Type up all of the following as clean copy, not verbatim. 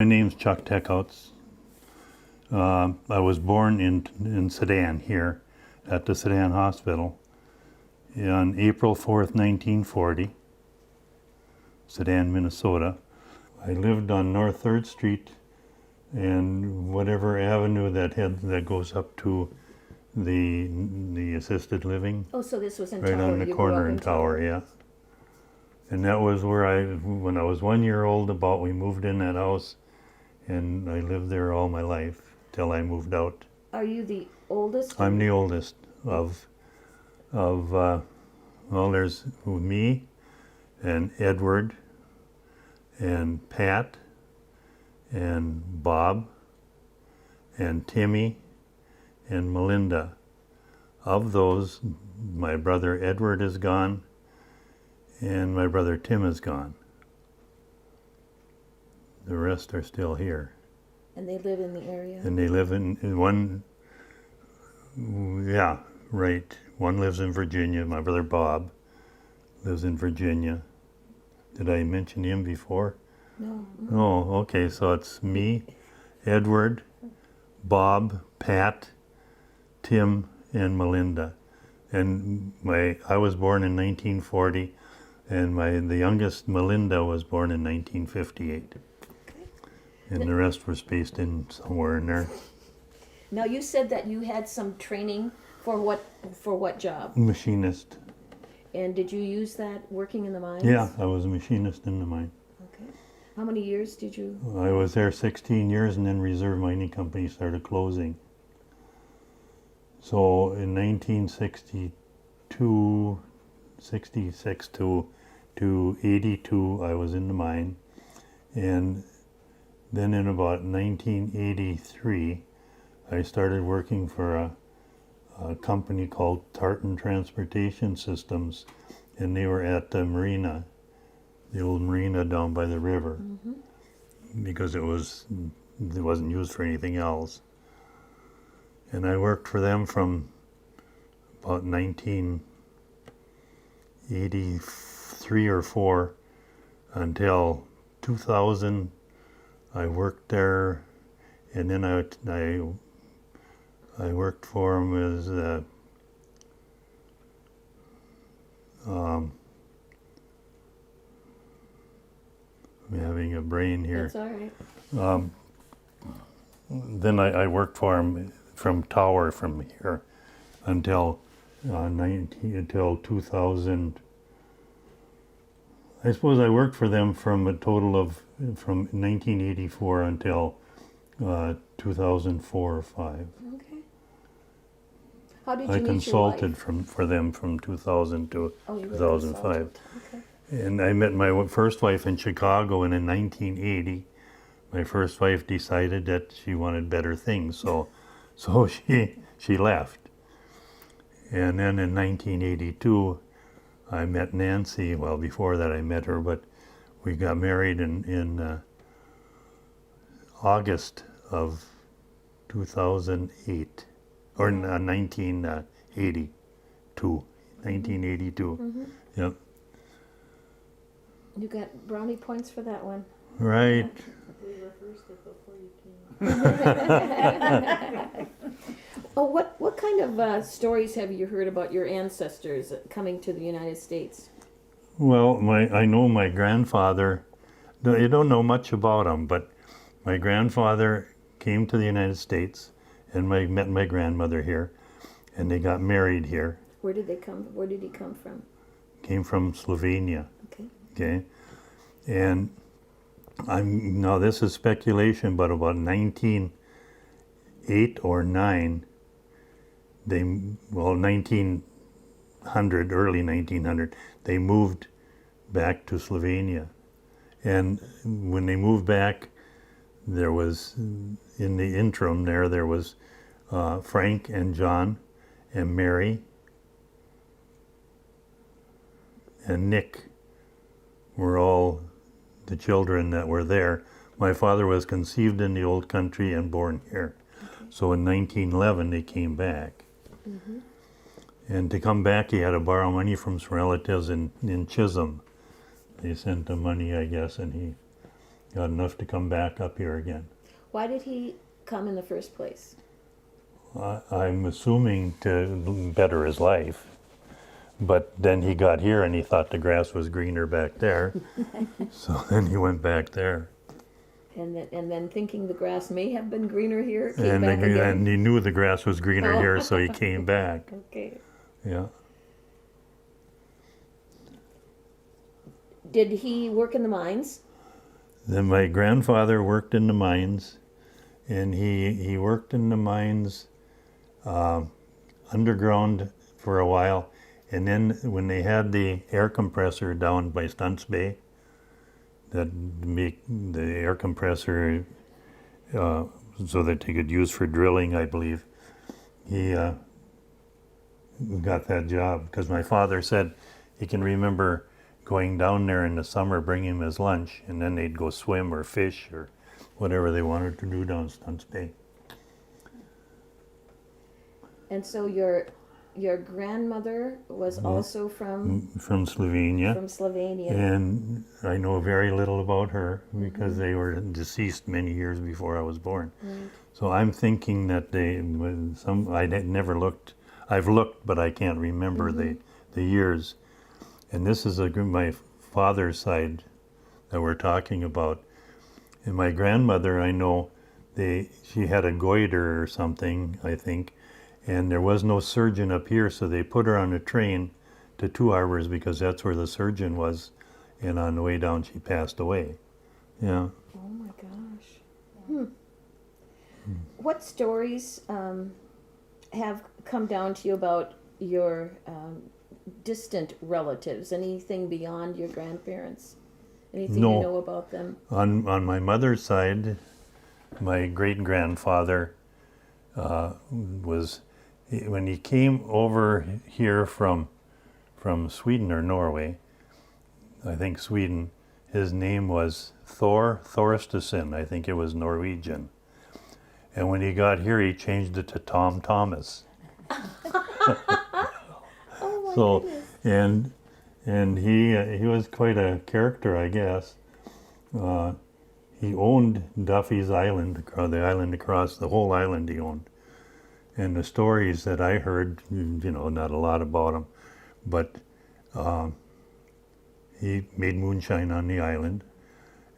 My name's Chuck Tekautz. I was born in Sedan here at the Sedan Hospital on April 4th, 1940, Sedan, Minnesota. I lived on North 3rd Street and whatever avenue that goes up to the assisted living. Oh, so this was in right Tower. on the You corner grew up in Tower, yeah. And that was where when I was 1 year old, we moved in that house, and I lived there all my life till I moved out. Are you the oldest? I'm the oldest well, there's me and Edward and Pat and Bob and Timmy and Melinda. Of those, my brother Edward is gone and my brother Tim is gone. The rest are still here. And they live in the area? And they live in one, yeah, right. One lives in Virginia. My brother Bob lives in Virginia. Did I mention him before? No. Oh, okay. So it's me, Edward, Bob, Pat, Tim, and Melinda. And I was born in 1940, and the youngest, Melinda, was born in 1958. And the rest were spaced in somewhere in there. Now you said that you had some training for what job? Machinist. And did you use that working in the mines? Yeah, I was a machinist in the mine. Okay. How many years did you? I was there 16 years, and then Reserve Mining Company started closing. So in 1962, 66 to 82, I was in the mine. And then in about 1983, I started working for a company called Tartan Transportation Systems, and they were at the marina, the old marina down by the river, because it wasn't used for anything else. And I worked for them from about 1983 or 4 until 2000. I worked there, and then I worked for them as I'm having a brain here. That's all right. Then I worked for them from Tower from here until 2000. I suppose I worked for them from 1984 until 2004 or 5. Okay. How did you I meet consulted your wife? for them from 2000 to Oh, you were a 2005. consultant. Okay. And I met my first wife in Chicago, and in 1980, my first wife decided that she wanted better things, so she left. And then in 1982, I met Nancy. Well, before that I met her, but we got married in August of 2008, or 1982. 1982. Yep. You got brownie points for that one. Right. We rehearsed it before you came. Oh, what kind of stories have you heard about your ancestors coming to the United States? Well, I know my grandfather. You don't know much about him, but my grandfather came to the United States and met my grandmother here, and they got married here. Where did they come? Where did he come from? Came from Slovenia. Okay. Okay, and now this is speculation, but about 1908 or 9, 1900, early 1900, they moved back to Slovenia, and when they moved back, there was in the interim there was Frank and John and Mary and Nick were all the children that were there. My father was conceived in the old country and born here. Okay. So in 1911 they came back. And to come back he had to borrow money from some relatives in Chisholm. They sent him money, I guess, and got enough to come back up here again. Why did he come in the first place? I'm assuming to better his life. But then he got here and he thought the grass was greener back there. So then he went back there. And then thinking the grass may have been greener here, came And, back again? and he knew the grass was greener Oh. here, so he came back. Okay. Yeah. Did he work in the mines? Then my grandfather worked in the mines, and he worked in the mines underground for a while. And then when they had the air compressor down by Stunts Bay, that make the air compressor so that they could use for drilling, I believe, he got that job. Because my father said he can remember going down there in the summer, bringing him his lunch, and then they'd go swim or fish or whatever they wanted to do down Stunts Bay. And so your grandmother was also from From Slovenia. Slovenia. And I know very little about her because they were deceased many years before I was born. Right. So I'm thinking that I never looked. I've looked, but I can't remember the years. And this is my father's side that we're talking about. And my grandmother, I know, she had a goiter or something, I think, and there was no surgeon up here, so they put her on a train to Two Harbors because that's where the surgeon was, and on the way down she passed away. Yeah. Oh my gosh. What stories have come down to you about your distant relatives? Anything beyond your grandparents? Anything No. you know about them? On my mother's side, my great-grandfather was, when he came over here from Sweden or Norway, I think Sweden, his name was Thorstesen, I think it was Norwegian. And when he got here, he changed it to Tom Thomas. Oh my So, goodness. and he was quite a character, I guess. He owned Duffy's Island, the island across, the whole island he owned. And the stories that I heard, not a lot about him, but he made moonshine on the island,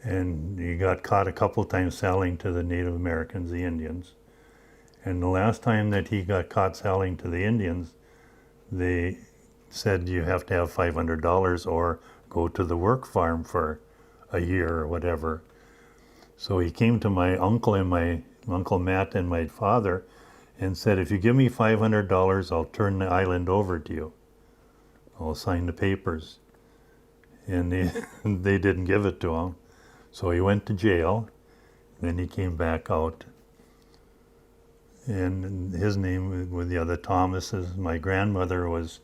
and he got caught a couple times selling to the Native Americans, the Indians. And the last time that he got caught selling to the Indians, they said you have to have $500 or go to the work farm for a year or whatever. So he came to my uncle and my Uncle Matt and my father and said, if you give me $500, I'll turn the island over to you. I'll sign the papers. And they didn't give it to him. So he went to jail. Then he came back out. And his name with the other Thomases, my grandmother was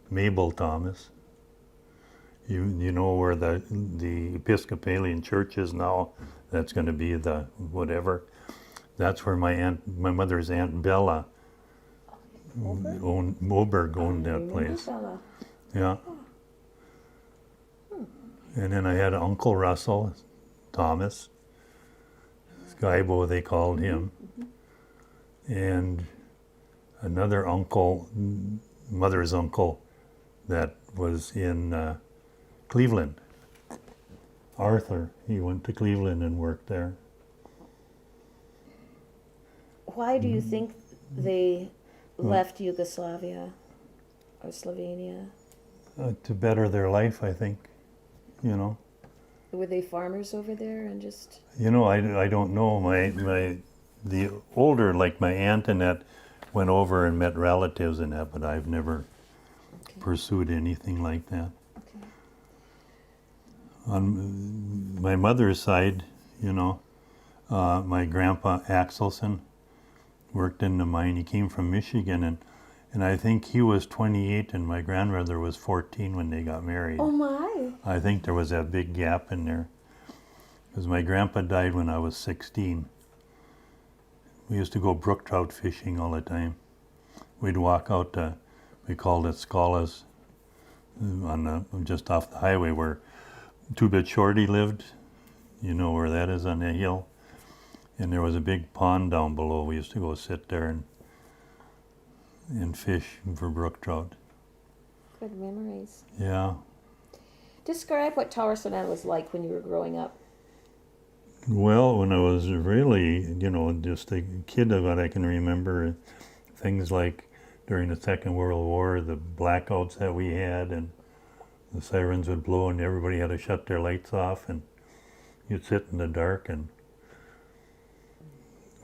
Mabel Thomas. You know where the Episcopalian church is now? That's going to be the whatever. That's where my mother's Aunt Bella Moberg owned that place. Bella. Yeah. And then I had Uncle Russell Thomas, Skybo they called him, and another uncle, mother's uncle, that was in Cleveland. Arthur, he went to Cleveland and worked there. Why do you think they left Yugoslavia or Slovenia? To better their life, I think, Were they farmers over there and just... I don't know. The older, like my aunt and that, went over and met relatives and that, but I've never pursued anything like that. Okay. On my mother's side, my grandpa Axelson worked in the mine. He came from Michigan, and I think he was 28 and my grandmother was 14 when they got married. Oh my! I think there was that big gap in there. Because my grandpa died when I was 16. We used to go brook trout fishing all the time. We'd walk out to, we called it Scalas, just off the highway where Two-Bit Shorty lived. You know where that is on the hill? And there was a big pond down below. We used to go sit there and fish for brook trout. Good memories. Yeah. Describe what Tower-Soudan was like when you were growing up. Well, when I was really, just a kid of what I can remember, things like during the Second World War, the blackouts that we had, and the sirens would blow and everybody had to shut their lights off, and you'd sit in the dark and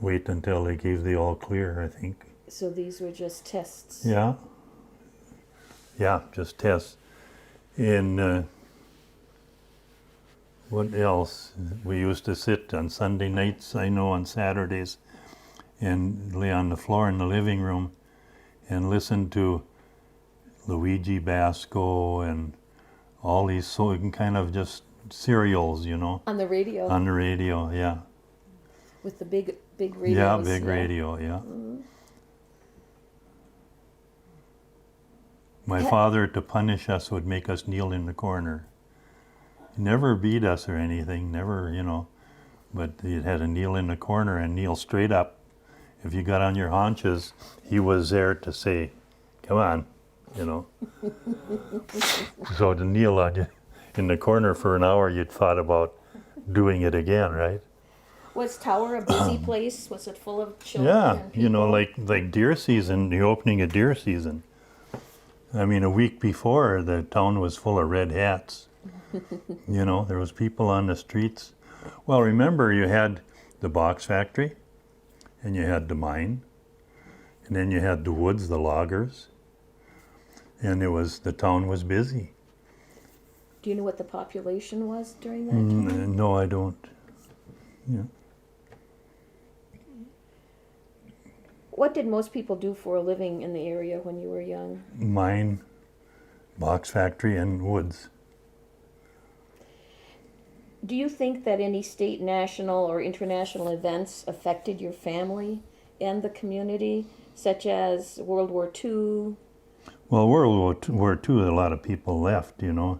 wait until they gave the all clear, I think. So these were just tests. Yeah. Yeah, just tests. And what else? We used to sit on Sunday nights, I know on Saturdays, and lay on the floor in the living room and listen to Luigi Basco and all these kind of just serials, On the radio. on the radio, yeah. With the big radios. Yeah, big radio, yeah. Mhm. My father, to punish us, would make us kneel in the corner. He never beat us or anything, never, but he had to kneel in the corner and kneel straight up. If you got on your haunches, he was there to say, come on, So to kneel on you in the corner for an hour, you'd thought about doing it again, right? Was Tower a busy place? Was it full of children Yeah, and people? like deer season, the opening of deer season. I mean, a week before, the town was full of red hats. There was people on the streets. Well, remember, you had the box factory, and you had the mine, and then you had the woods, the loggers, and the town was busy. Do you know what the population was during that time? No, I don't. Yeah. What did most people do for a living in the area when you were young? Mine, box factory, and woods. Do you think that any state, national, or international events affected your family and the community, such as World War II? Well, World War II, a lot of people left, the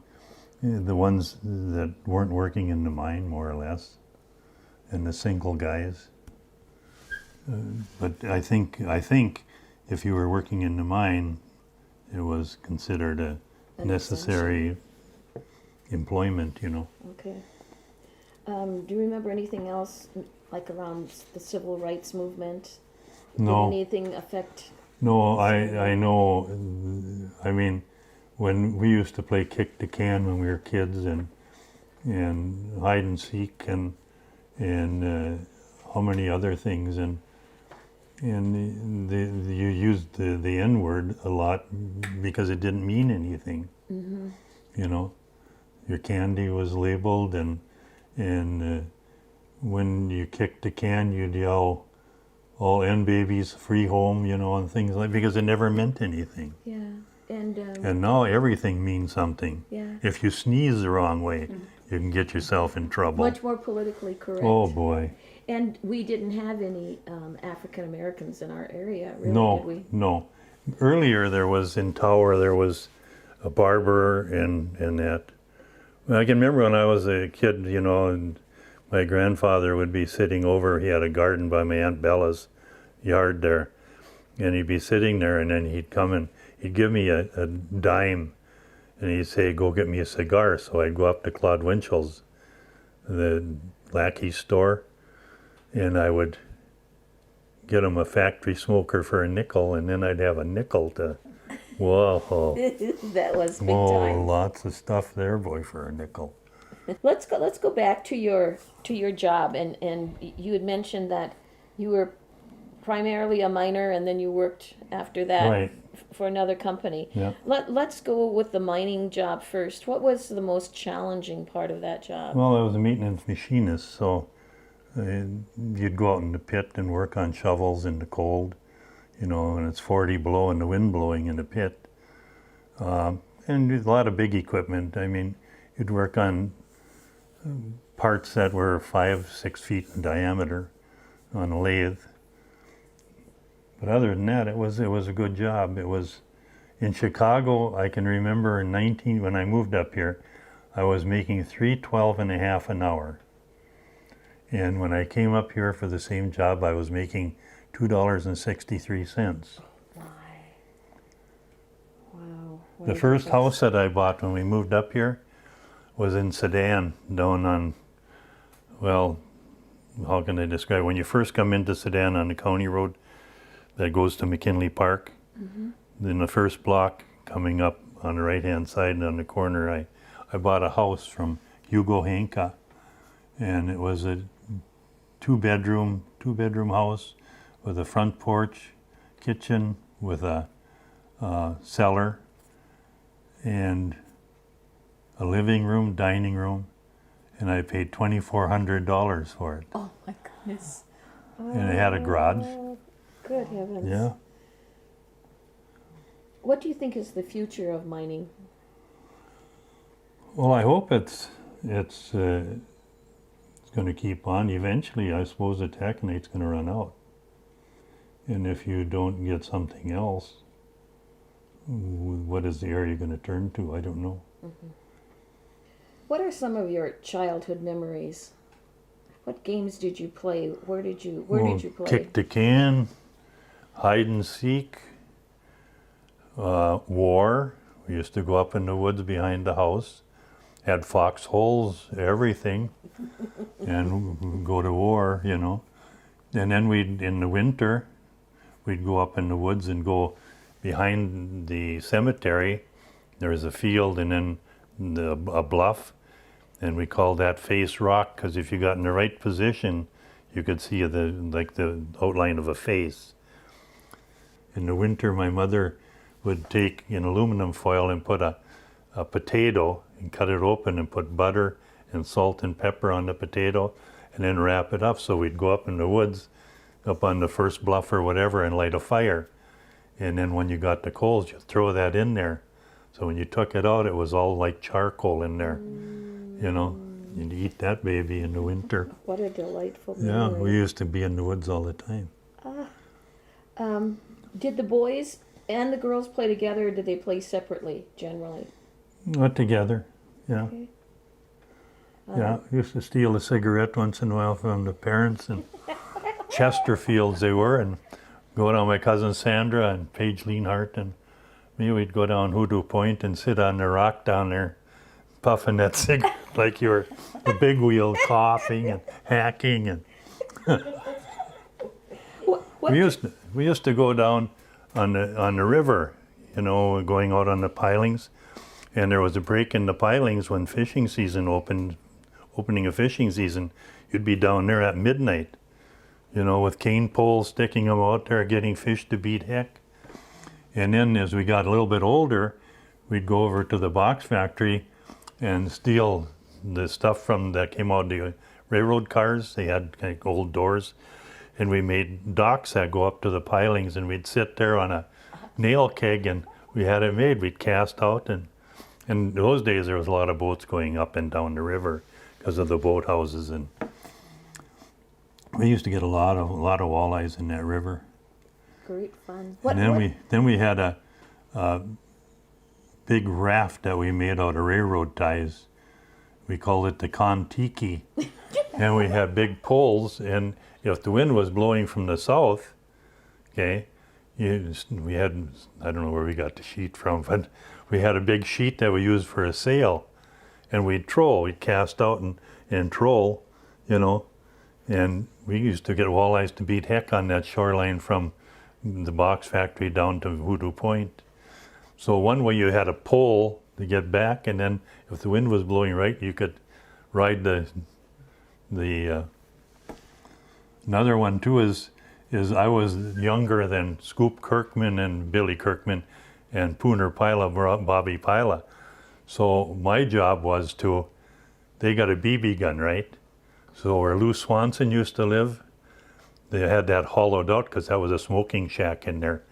ones that weren't working in the mine, more or less, and the single guys. But I think if you were working in the mine, it was considered a necessary employment, Okay. Do you remember anything else, like around the civil rights movement? No. Did anything affect? No, I know. I mean, when we used to play kick the can when we were kids, and hide and seek, and how many other things, and you used the N word a lot because it didn't mean anything. Mm-hmm. Your candy was labeled, and when you kicked the can, you'd yell, "All N babies, free home," and things like, because it never meant anything. Yeah, and And now everything means something. yeah, If you sneeze the wrong way, you can get yourself in trouble. much more politically correct. Oh boy. And we didn't have any African Americans in our area, really, No, did we? no. Earlier there was in Tower, there was a barber and that. I can remember when I was a kid, and my grandfather would be sitting over, he had a garden by my Aunt Bella's yard there, and he'd be sitting there, and then he'd come and he'd give me a dime, and he'd say, go get me a cigar. So I'd go up to Claude Winchell's, the lackey store, and I would get him a factory smoker for a nickel, and then I'd have a nickel to, whoa. That was big Whoa, time. lots of stuff there, boy, for a nickel. Let's go back to your job, and you had mentioned that you were primarily a miner, and then you worked after that Right. for another company. Yeah. Let's go with the mining job first. What was the most challenging part of that job? Well, I was a maintenance machinist, so you'd go out in the pit and work on shovels in the cold, and it's 40 below and the wind blowing in the pit. And a lot of big equipment. I mean, you'd work on parts that were 5-6 feet in diameter on a lathe. But other than that, it was a good job. It was in Chicago. I can remember when I moved up here, I was making $3.12 and a half an hour. And when I came up here for the same job, I was making $2.63. My. Wow. The first house that I bought when we moved up here was in Sedan, down on, well, how can I describe? When you first come into Sedan on the county road that goes to McKinley Park, then the first block coming up on the right-hand side on the corner, I bought a house from Hugo Henka, and it was a two-bedroom house with a front porch, kitchen with a cellar, and a living room, dining room, and I paid $2,400 for it. Oh my goodness. And it had a garage. Oh, good heavens. Yeah. What do you think is the future of mining? Well, I hope it's going to keep on. Eventually, I suppose the taconite's going to run out. And if you don't get something else, what is the area going to turn to? I don't know. What are some of your childhood memories? What games did you play? Where did you play? Kick the can, hide and seek, war. We used to go up in the woods behind the house, had foxholes, everything, and we'd go to war, you know. And then in the winter, we'd go up in the woods and go behind the cemetery. There was a field and then a bluff, and we called that face rock because if you got in the right position, you could see the outline of a face. In the winter, my mother would take an aluminum foil and put a potato and cut it open and put butter and salt and pepper on the potato and then wrap it up. So we'd go up in the woods, up on the first bluff or whatever, and light a fire. And then when you got the coals, you throw that in there. So when you took it out, it was all like charcoal in there. You know, you'd eat that baby in the winter. What a delightful Yeah, memory. we used to be in the woods all the time. Did the boys and the girls play together, or did they play separately, generally? Not together, yeah. Okay. Yeah, used to steal a cigarette once in a while from the parents, and Chesterfields they were, and go down my cousin Sandra and Paige Leanhart and me, we'd go down Hoodoo Point and sit on the rock down there, puffing that cigarette like you were the big wheel, coughing and hacking. And What? we used to go down on the river, you know, going out on the pilings, and there was a break in the pilings when fishing season opening a fishing season. You'd be down there at midnight, you know, with cane poles sticking them out there, getting fish to beat heck. And then as we got a little bit older, we'd go over to the box factory and steal the stuff that came out of the railroad cars. They had like old doors, and we made docks that go up to the pilings, and we'd sit there on a nail keg, and we had it made. We'd cast out, and in those days there was a lot of boats going up and down the river because of the boathouses, and we used to get a lot of walleyes in that river. Great fun. And then we had a big raft that we made out of railroad ties. We called it the Kon-Tiki. And we had big poles, and if the wind was blowing from the south, okay, we had, I don't know where we got the sheet from, but we had a big sheet that we used for a sail, and we'd cast out and troll, you know, and we used to get walleyes to beat heck on that shoreline from the box factory down to Hoodoo Point. So one way you had a pole to get back, and then if the wind was blowing right, you could ride the another one too is I was younger than Scoop Kirkman and Billy Kirkman and Pooner Pila, Bobby Pila. So my job was they got a BB gun, right? So where Lou Swanson used to live, they had that hollowed out because that was a smoking shack in there.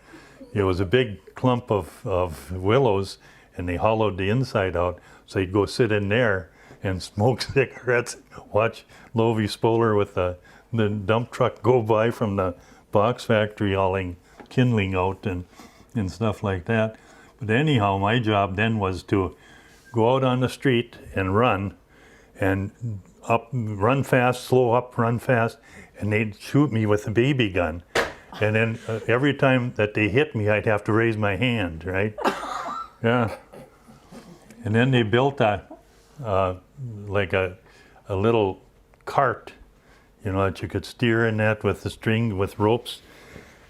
It was a big clump of willows, and they hollowed the inside out. So you'd go sit in there and smoke cigarettes, watch Lovie Spoler with the dump truck go by from the box factory hauling kindling out and stuff like that. But anyhow, my job then was to go out on the street and run, and up, run fast, slow up, run fast, and they'd shoot me with a BB gun. And then every time that they hit me, I'd have to raise my hand, right? Yeah. And then they built like a little cart, you know, that you could steer in that with the string, with ropes.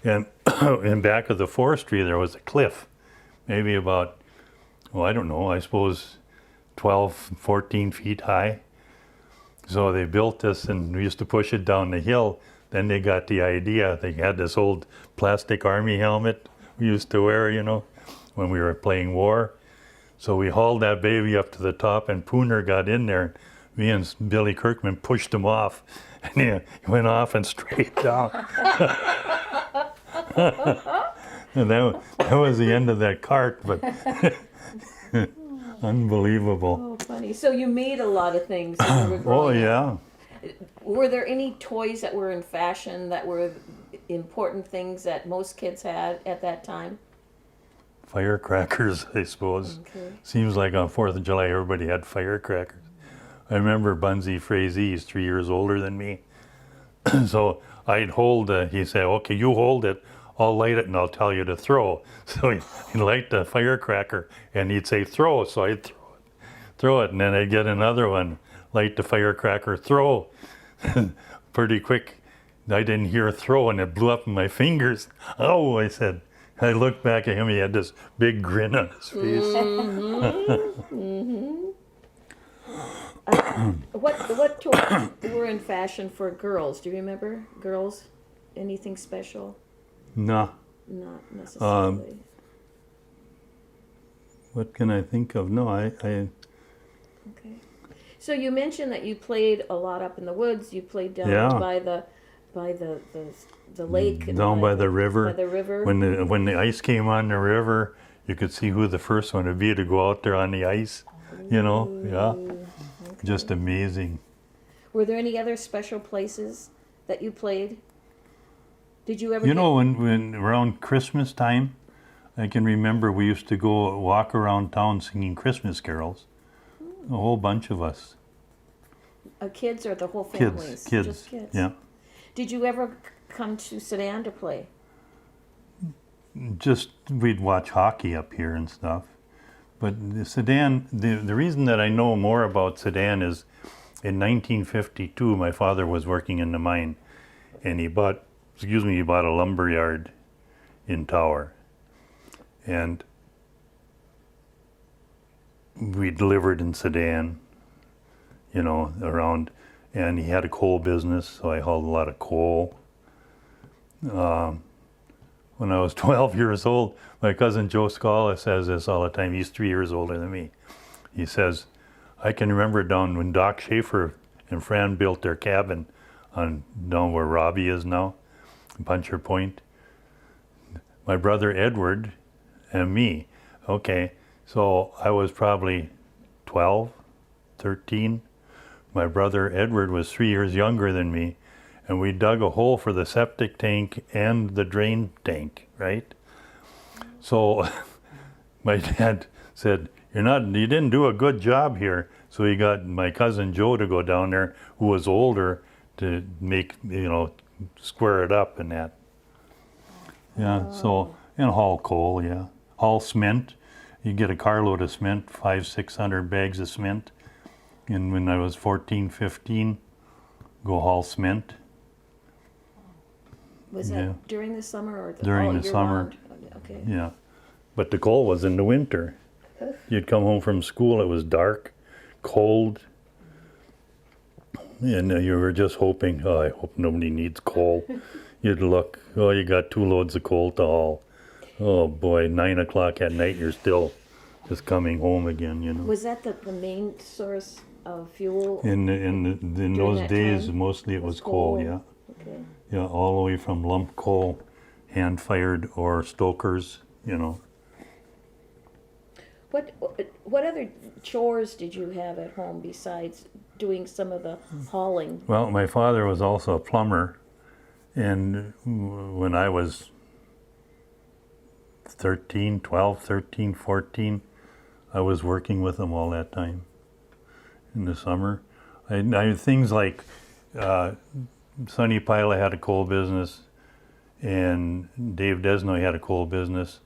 And in back of the forestry, there was a cliff, maybe about, well, I don't know, I suppose 12, 14 feet high. So they built this, and we used to push it down the hill. Then they got the idea. They had this old plastic army helmet we used to wear, you know, when we were playing war. So we hauled that baby up to the top, and Pooner got in there. Me and Billy Kirkman pushed him off, and he went off and straight down. And that was the end of that cart, but unbelievable. Oh, funny. So you made a lot of things when you were growing up. Yeah. Were there any toys that were in fashion that were important things that most kids had at that time? Firecrackers, I suppose. Okay. Seems like on 4th of July everybody had firecrackers. I remember Bunsey Frazee, he's 3 years older than me. So I'd hold, he said, okay, you hold it, I'll light it and I'll tell you to throw. So he'd light the firecracker and he'd say throw, so I'd throw it, and then I'd get another one, light the firecracker, throw. Pretty quick, I didn't hear throw, and it blew up in my fingers. Oh, I said. I looked back at him, he had this big grin on his face. What toys were in fashion for girls? Do you remember girls? Anything special? No. Not necessarily. What can I think of? No, I Okay. So you mentioned that you played a lot up in the woods. You played down Yeah. by the lake. down by the river. By the river. When the ice came on the river, you could see who the first one would be to go out there on the ice. You know, yeah, Okay. just amazing. Were there any other special places that you played? Did you ever? You know, when around Christmas time, I can remember we used to go walk around town singing Christmas carols. A whole bunch of us. Kids or the whole families? Kids, Just kids. yeah. Did you ever come to Sudan to play? Just we'd watch hockey up here and stuff. But the Sudan, the reason that I know more about Sudan is in 1952, my father was working in the mine, and he bought a lumber yard in Tower. And we delivered in Sudan, you know, around, and he had a coal business, so I hauled a lot of coal. When I was 12 years old, my cousin Joe Scala says this all the time. He's 3 years older than me. He says, I can remember down when Doc Schaefer and Fran built their cabin down where Robbie is now, Puncher Point. My brother Edward and me. Okay, so I was probably 12, 13. My brother Edward was 3 years younger than me, and we dug a hole for the septic tank and the drain tank, right? So my dad said, you didn't do a good job here. So he got my cousin Joe to go down there, who was older, to make, square it up and that. Yeah, so, and haul coal, yeah. Haul cement. You get a carload of cement, 500-600 bags of cement. And when I was 14, 15, go haul cement. Was Yeah. that during the summer or During all the year summer. round? Okay. Yeah. But the coal was in the winter. You'd come home from school, it was dark, cold. And you were just hoping, oh, I hope nobody needs coal. You'd look, oh, you got 2 loads of coal to haul. Oh boy, 9 o'clock at night, you're still just coming home again, you know. Was that the main source of fuel? In those that days, time? mostly it was Coal. coal, yeah. Okay. Yeah, all the way from lump coal, hand-fired, or stokers, you know. What other chores did you have at home besides doing some of the hauling? Well, my father was also a plumber, and when I was 12, 13, 14, I was working with him all that time in the summer. Things like Sonny Pila had a coal business, and Dave Desnoy had a coal business,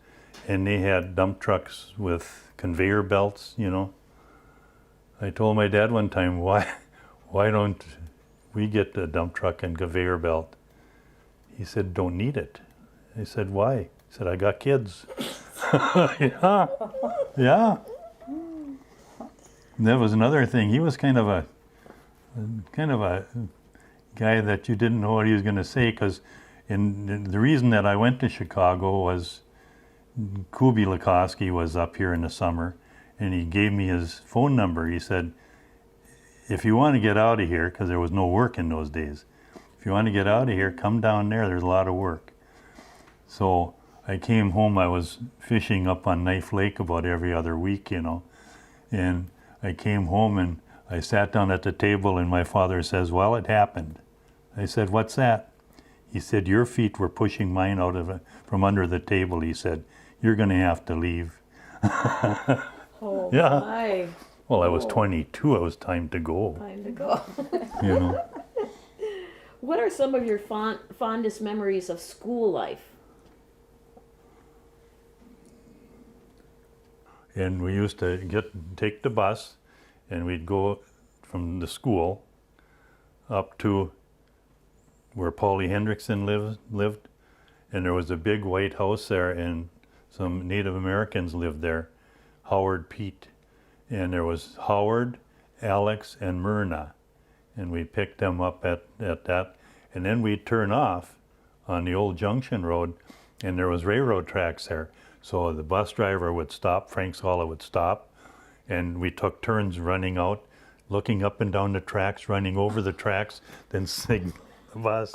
and they had dump trucks with conveyor belts, you know. I told my dad one time, why don't we get a dump truck and conveyor belt? He said, don't need it. I said, why? He said, I got kids. Yeah, yeah. And that was another thing. He was kind of a guy that you didn't know what he was going to say, because the reason that I went to Chicago was Kubi Lukowski was up here in the summer, and he gave me his phone number. He said, if you want to get out of here, because there was no work in those days, if you want to get out of here, come down there, there's a lot of work. So I came home, I was fishing up on Knife Lake about every other week, you know, and I came home and I sat down at the table, and my father says, well, it happened. I said, what's that? He said, your feet were pushing mine out of from under the table. He said, you're going to have to leave. Oh, yeah. my. Well, I was 22. It was time to go. Time to go. You know. What are some of your fondest memories of school life? And we used to take the bus, and we'd go from the school up to where Paulie Hendrickson lived, and there was a big white house there, and some Native Americans lived there, Howard Pete, and there was Howard, Alex, and Myrna, and we picked them up at that, and then we'd turn off on the old Junction Road, and there was railroad tracks there, so the bus driver would stop, Frank Scala would stop, and we took turns running out, looking up and down the tracks, running over the tracks, then sing the bus.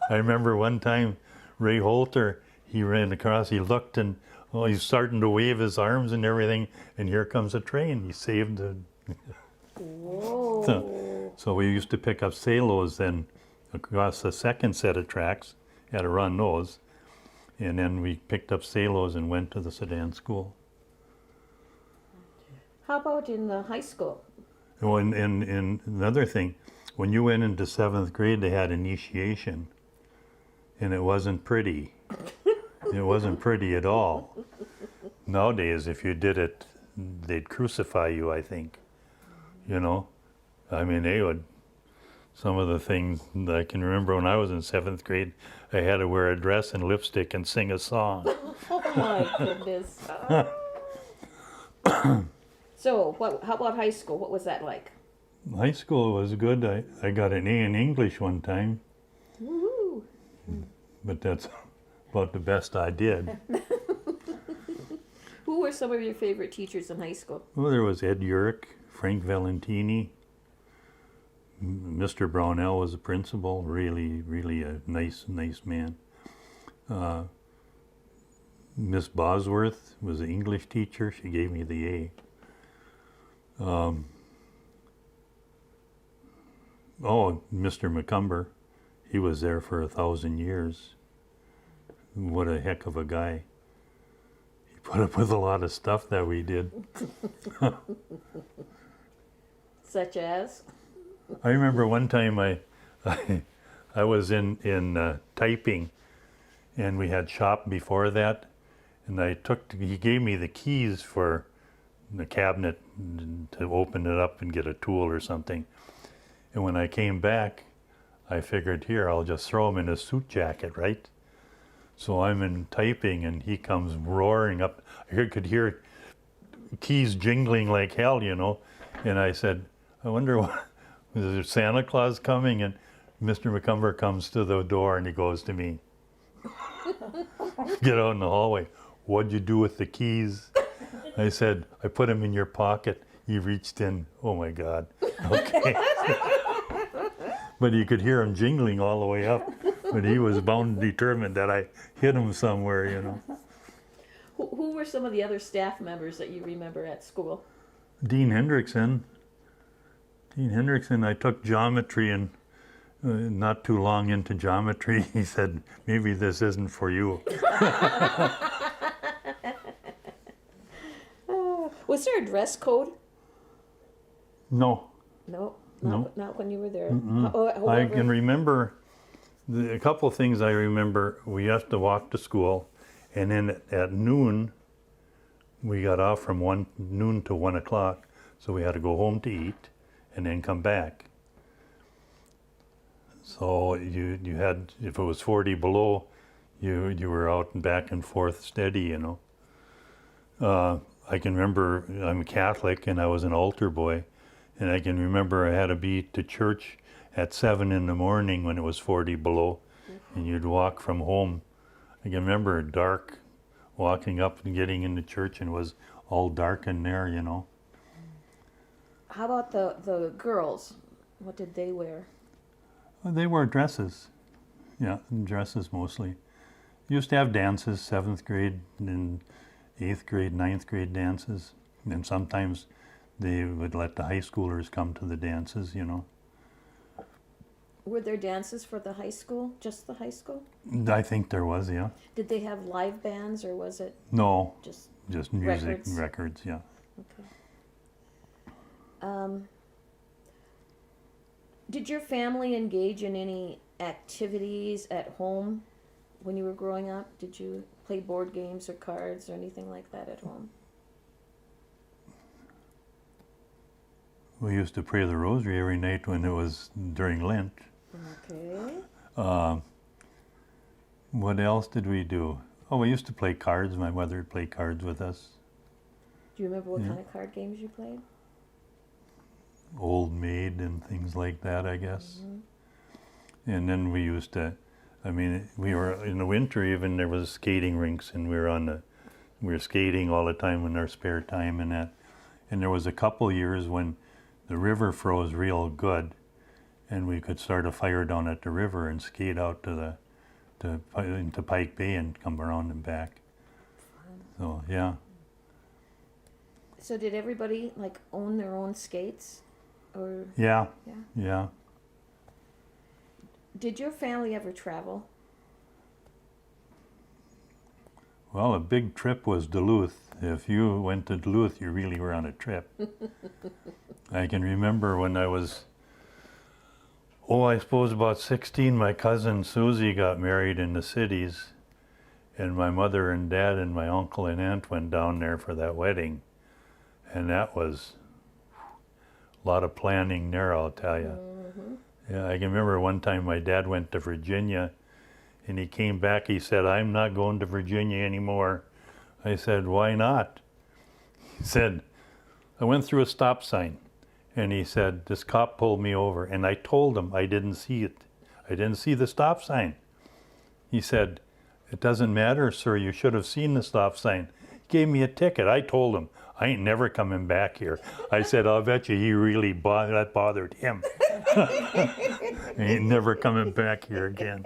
I remember one time Ray Holter, he ran across, he looked, and he's starting to wave his arms and everything, and here comes a train. He saved the... Whoa. So we used to pick up salos then across the second set of tracks, had to run those, and then we picked up salos and went to the Sedan school. How about in high school? Oh, and another thing, when you went into 7th grade, they had initiation, and it wasn't pretty. It wasn't pretty at all. Nowadays, if you did it, they'd crucify you, I think. You know? I mean, they would. Some of the things that I can remember when I was in 7th grade, I had to wear a dress and lipstick and sing a song. Oh my goodness. So, how about high school? What was that like? High school was good. I got an A in English one time. Woohoo! But that's about the best I did. Who were some of your favorite teachers in high school? Well, there was Ed Urick, Frank Valentini. Mr. Brownell was the principal, really a nice man. Miss Bosworth was the English teacher. She gave me the A. Mr. McCumber, he was there for 1,000 years. What a heck of a guy. He put up with a lot of stuff that we did. Such as? I remember one time I was in typing, and we had shop before that, and he gave me the keys for the cabinet to open it up and get a tool or something. And when I came back, I figured, here, I'll just throw him in a suit jacket, right? So I'm in typing, and he comes roaring up. I could hear keys jingling like hell, you know. And I said, I wonder what, is there Santa Claus coming? And Mr. McCumber comes to the door, and he goes to me, get out in the hallway. What'd you do with the keys? I said, I put them in your pocket. He reached in. Oh my God. Okay. But you could hear him jingling all the way up. But he was bound and determined that I hit him somewhere, you know. Who were some of the other staff members that you remember at school? Dean Hendrickson. I took geometry, and not too long into geometry, he said, maybe this isn't for you. Was there a dress code? No. No. Not, not when you were there. I However, can remember a couple of things I remember. We used to walk to school, and then at noon, we got off from noon to 1 o'clock, so we had to go home to eat and then come back. So you had, if it was 40 below, you were out and back and forth steady, you know. I can remember, I'm Catholic and I was an altar boy, and I can remember I had to be to church at 7 in the morning when it was 40 below, and you'd walk from home. I can remember dark, walking up and getting into church, and it was all dark in there, you know. how about the girls? What did they wear? They wore dresses, yeah, dresses mostly. Used to have dances, 7th grade and 8th grade, 9th grade dances, and sometimes they would let the high schoolers come to the dances, you know. Were there dances for the high school? Just the high school? I think there was, yeah. Did they have live bands, or was it No, just just music, records? records, yeah. Okay. Did your family engage in any activities at home when you were growing up? Did you play board games or cards or anything like that at home? We used to pray the rosary every night when it was during Lent. Okay. What else did we do? Oh, we used to play cards. My mother would play cards with us. Do you remember what Yeah. kind of card games you played? Old Maid and things like that, I guess. Mm-hmm. And then we used to, I mean, we were in the winter even, there was skating rinks, and we were skating all the time in our spare time and that. And there was a couple years when the river froze real good, and we could start a fire down at the river and skate out into Pike Bay and come around and back. So yeah. So did everybody like own their own skates, or Yeah. Yeah. Yeah. did your family ever travel? Well, a big trip was Duluth. If you went to Duluth, you really were on a trip. I can remember when I was, I suppose about 16, my cousin Susie got married in the cities, and my mother and dad and my uncle and aunt went down there for that wedding. And that was a lot of planning there, I'll tell you. Mm-hmm. Yeah, I can remember one time my dad went to Virginia, and he came back, he said, "I'm not going to Virginia anymore." I said, "Why not?" He said, "I went through a stop sign," and he said, "This cop pulled me over," and I told him I didn't see it. I didn't see the stop sign. He said, "It doesn't matter, sir, you should have seen the stop sign." He gave me a ticket. I told him, "I ain't never coming back here." I said, "I'll bet you he really that bothered him." He ain't never coming back here again.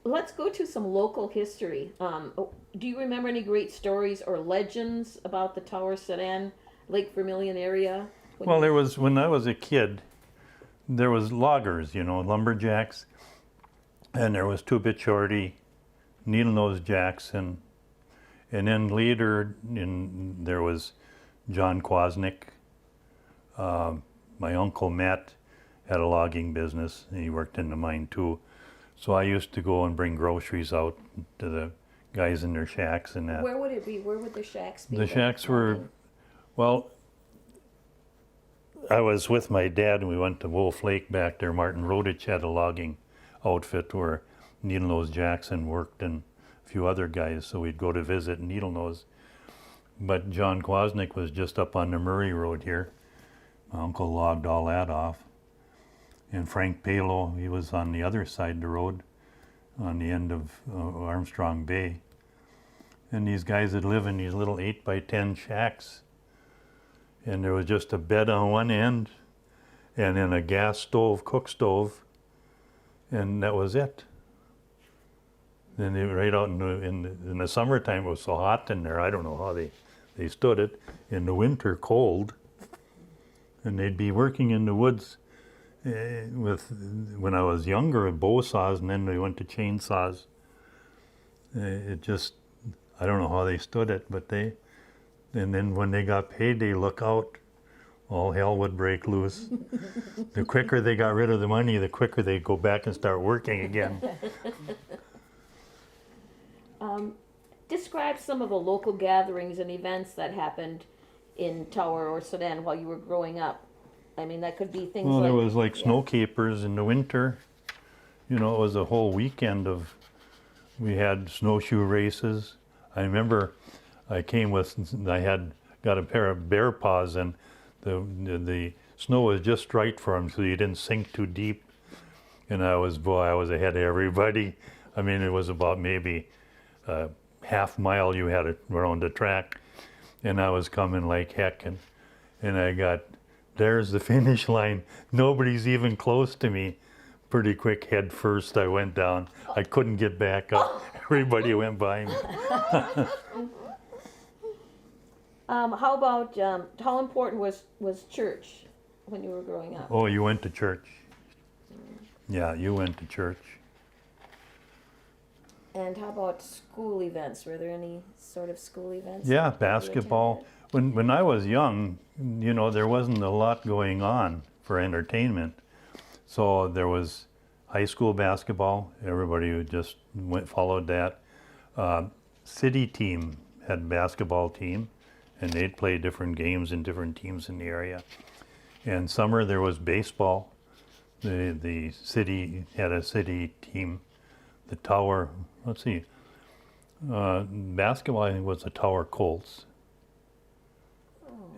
Let's go to some local history. Do you remember any great stories or legends about the Tower-Soudan, Lake Vermilion area? Well, there was, when I was a kid, there was loggers, you know, lumberjacks, and there was Two-Bit Shorty, Needle-Nosed Jackson, and then later there was John Kwasnick. My uncle Matt had a logging business, and he worked in the mine too. So I used to go and bring groceries out to the guys in their shacks and that. Where would it be? Where would the shacks be? The shacks were, well, I was with my dad and we went to Wolf Lake back there. Martin Rodich had a logging outfit where Needle-Nosed Jackson worked and a few other guys, so we'd go to visit Needle-Nose. But John Kwasnick was just up on the Murray Road here. My uncle logged all that off. And Frank Palo, he was on the other side of the road, on the end of Armstrong Bay. And these guys would live in these little 8x10 shacks. And there was just a bed on one end, and then a gas stove, cook stove, and that was it. Then they right out in the summertime, it was so hot in there, I don't know how they stood it. In the winter, cold. And they'd be working in the woods when I was younger, bow saws, and then they went to chainsaws. It just, I don't know how they stood it, but and then when they got paid, they look out all hell would break loose. The quicker they got rid of the money, the quicker they go back and start working again. Describe some of the local gatherings and events that happened in Tower or Sudan while you were growing up. I mean, that could be things Well, like... there was like snow capers in the winter. You know, it was a whole weekend of, we had snowshoe races. I remember I had got a pair of bear paws, and the snow was just right for them so you didn't sink too deep. And I was ahead of everybody. I mean, it was about maybe a half mile you had around the track, and I was coming like heck, and I got, there's the finish line. Nobody's even close to me. Pretty quick head first I went down. I couldn't get back up. Everybody went by me. How about, how important was church when you were growing up? Oh, you went to church? Yeah, you went to church. And how about school events? Were there any sort of school events? Yeah, that you basketball. When I was young, you know, there wasn't a lot going on for entertainment. So there was high school basketball. Everybody would just followed that. City team had basketball team, and they'd play different games in different teams in the area. And summer there was baseball. The city had a city team. The Tower, let's see, basketball I think was the Tower Colts.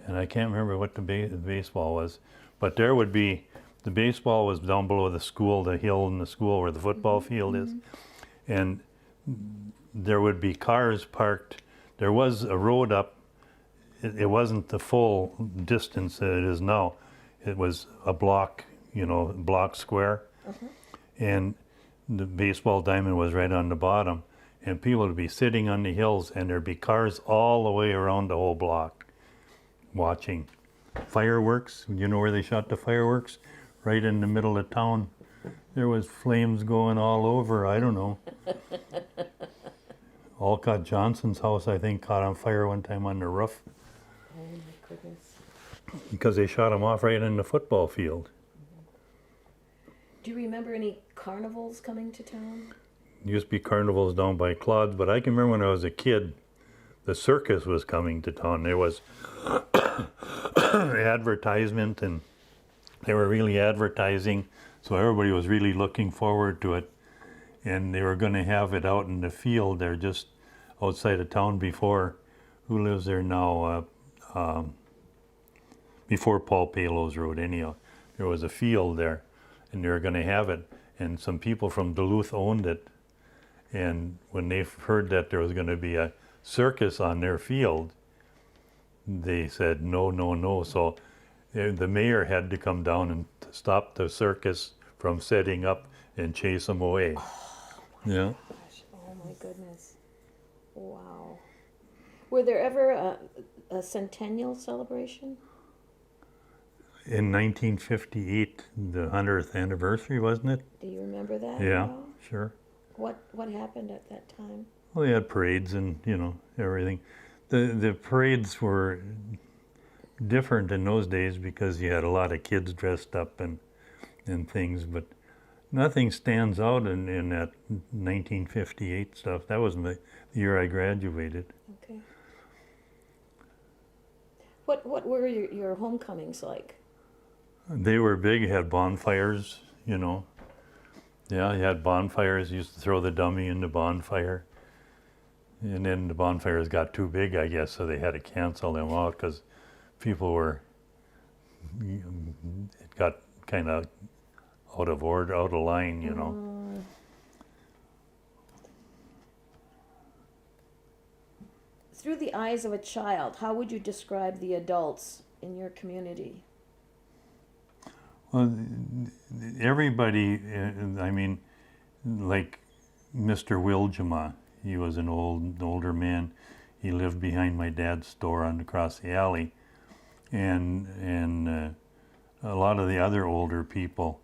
And I can't remember what the baseball was, but there would be, the baseball was down below the school, the hill in the school where the football field is. And there would be cars parked. There was a road up. It wasn't the full distance that it is now. It was a block, you know, block square. And the baseball diamond was right on the bottom. And people would be sitting on the hills, and there'd be cars all the way around the whole block watching fireworks. You know where they shot the fireworks? Right in the middle of town. There was flames going all over. I don't know. Alcott Johnson's house, I think, caught on fire one time on the roof. Oh my goodness. Because they shot him off right in the football field. Do you remember any carnivals coming to town? Used to be carnivals down by Claude's, but I can remember when I was a kid, the circus was coming to town. There was advertisement, and they were really advertising, so everybody was really looking forward to it. And they were going to have it out in the field there just outside of town before, who lives there now, before Paul Palos Road anyhow. There was a field there, and they were going to have it, and some people from Duluth owned it. And when they heard that there was going to be a circus on their field, they said no, no, no. So the mayor had to come down and stop the circus from setting up and chase them away. Yeah. Gosh, oh my goodness. Wow. Were there ever a centennial celebration? In 1958, the 100th anniversary, wasn't it? Do you remember that? Yeah, at all? sure. What happened at that time? Well, they had parades and, you know, everything. The parades were different in those days because you had a lot of kids dressed up and things, but nothing stands out in that 1958 stuff. That was the year I graduated. Okay. What were your homecomings like? They were big, had bonfires, you know. Yeah, you had bonfires, you used to throw the dummy in the bonfire. And then the bonfires got too big, I guess, so they had to cancel them out because people were, it got kind of out of order, out of line, you know. Through the eyes of a child, how would you describe the adults in your community? Well, everybody, I mean, like Mr. Wiljama, he was an older man. He lived behind my dad's store across the alley. And a lot of the other older people,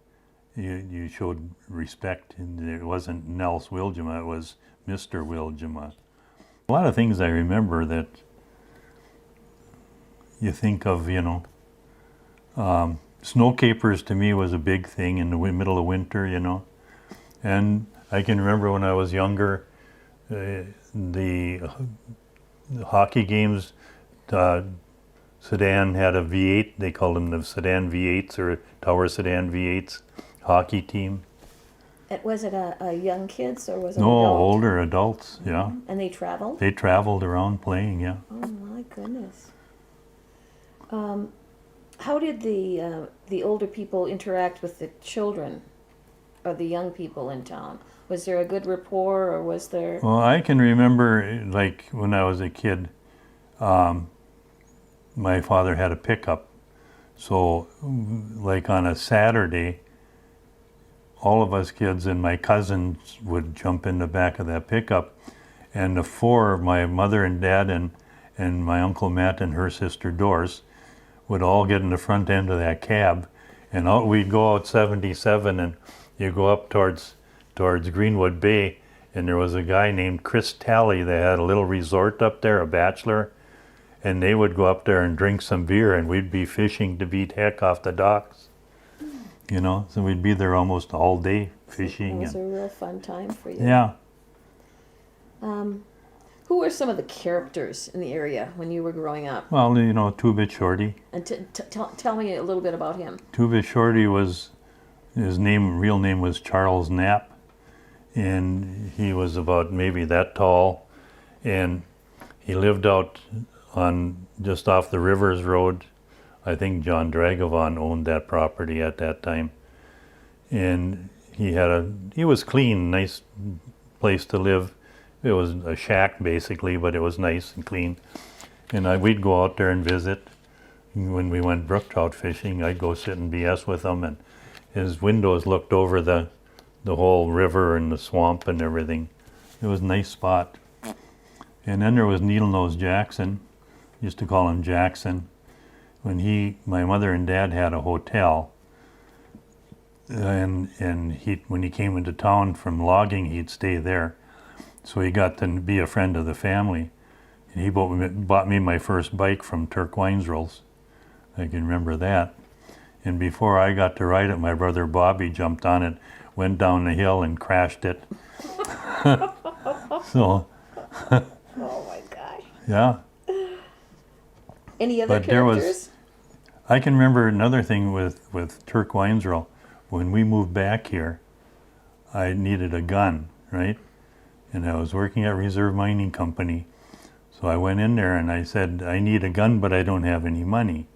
you showed respect. And it wasn't Nels Wiljama, it was Mr. Wiljama. A lot of things I remember that you think of, you know, Snow capers to me was a big thing in the middle of winter, you know. And I can remember when I was younger, the hockey games, Sudan had a V8, they called them the Sudan V8s or Tower-Soudan V8s hockey team. Was it a young kids or was it No, adult? older adults, yeah. And they traveled? They traveled around playing, yeah. Oh my goodness. How did the older people interact with the children or the young people in town? Was there a good rapport, or was there? Well, I can remember, like, when I was a kid, my father had a pickup. So, like on a Saturday, all of us kids and my cousins would jump in the back of that pickup, and the four, my mother and dad and my Uncle Matt and her sister Doris, would all get in the front end of that cab, and we'd go out 77, and you go up towards Greenwood Bay, and there was a guy named Chris Talley that had a little resort up there, a bachelor, and they would go up there and drink some beer, and we'd be fishing to beat heck off the docks, you know. So we'd be there almost all day fishing. It was a real fun time for you. Yeah. Who were some of the characters in the area when you were growing up? Well, you know, Two-Bit Shorty. And tell me a little bit about him. Two-Bit Shorty was, his real name was Charles Knapp, and he was about maybe that tall, and he lived out on just off the Rivers Road. I think John Dragavon owned that property at that time, and he was clean, nice place to live. It was a shack basically, but it was nice and clean. And we'd go out there and visit. When we went brook trout fishing, I'd go sit and BS with him, and his windows looked over the whole river and the swamp and everything. It was a nice spot. And then there was Needle-Nose Jackson, used to call him Jackson. When my mother and dad had a hotel, and when he came into town from logging, he'd stay there. So he got to be a friend of the family. And he bought me my first bike from Turk Weinzrolls. I can remember that. And before I got to ride it, my brother Bobby jumped on it, went down the hill and crashed it. So, Oh my gosh. yeah. Any other But there was- characters? I can remember another thing with Turk Weinzroll. When we moved back here, I needed a gun, right? And I was working at Reserve Mining Company. So I went in there and I said, I need a gun, but I don't have any money.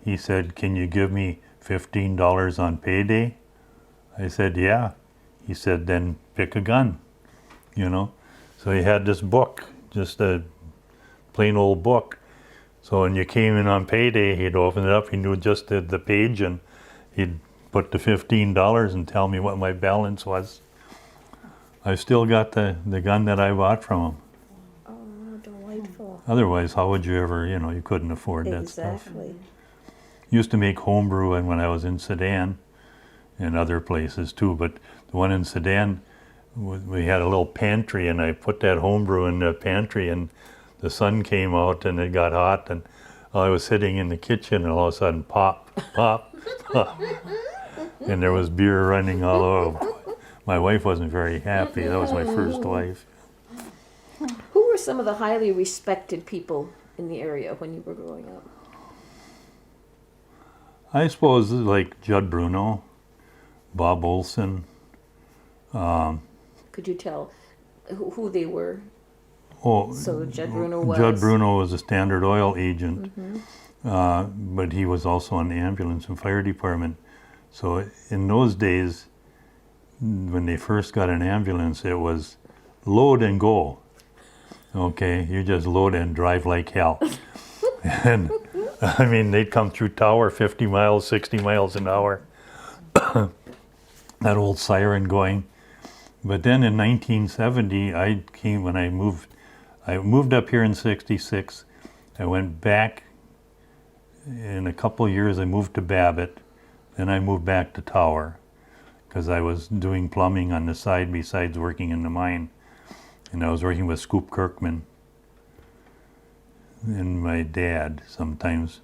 He said, can you give me $15 on payday? I said, yeah. He said, then pick a gun, you know? So he had this book, just a plain old book. So when you came in on payday, he'd open it up, he knew just the page, and he'd put the $15 and tell me what my balance was. I still got the gun that I bought from him. Oh, delightful. Otherwise, how would you ever, you couldn't afford that stuff. Exactly. Used to make homebrew and when I was in Sudan and other places too, but the one in Sudan, we had a little pantry, and I put that homebrew in the pantry, and the sun came out and it got hot, and I was sitting in the kitchen and all of a sudden pop, pop, pop. And there was beer running all over. My wife wasn't very happy. That was my first wife. Who were some of the highly respected people in the area when you were growing up? I suppose like Judd Bruno, Bob Olson. Could you tell who they were? Oh, So Judd Bruno was? Judd Bruno was a Standard Oil agent, but he was also on the ambulance and fire department. So in those days, when they first got an ambulance, it was load and go. Okay, you just load and drive like hell. And I mean, they'd come through Tower 50 miles, 60 miles an hour. That old siren going. But then in 1970, I moved up here in 66. I went back in a couple of years. I moved to Babbitt. Then I moved back to Tower because I was doing plumbing on the side besides working in the mine. And I was working with Scoop Kirkman and my dad sometimes.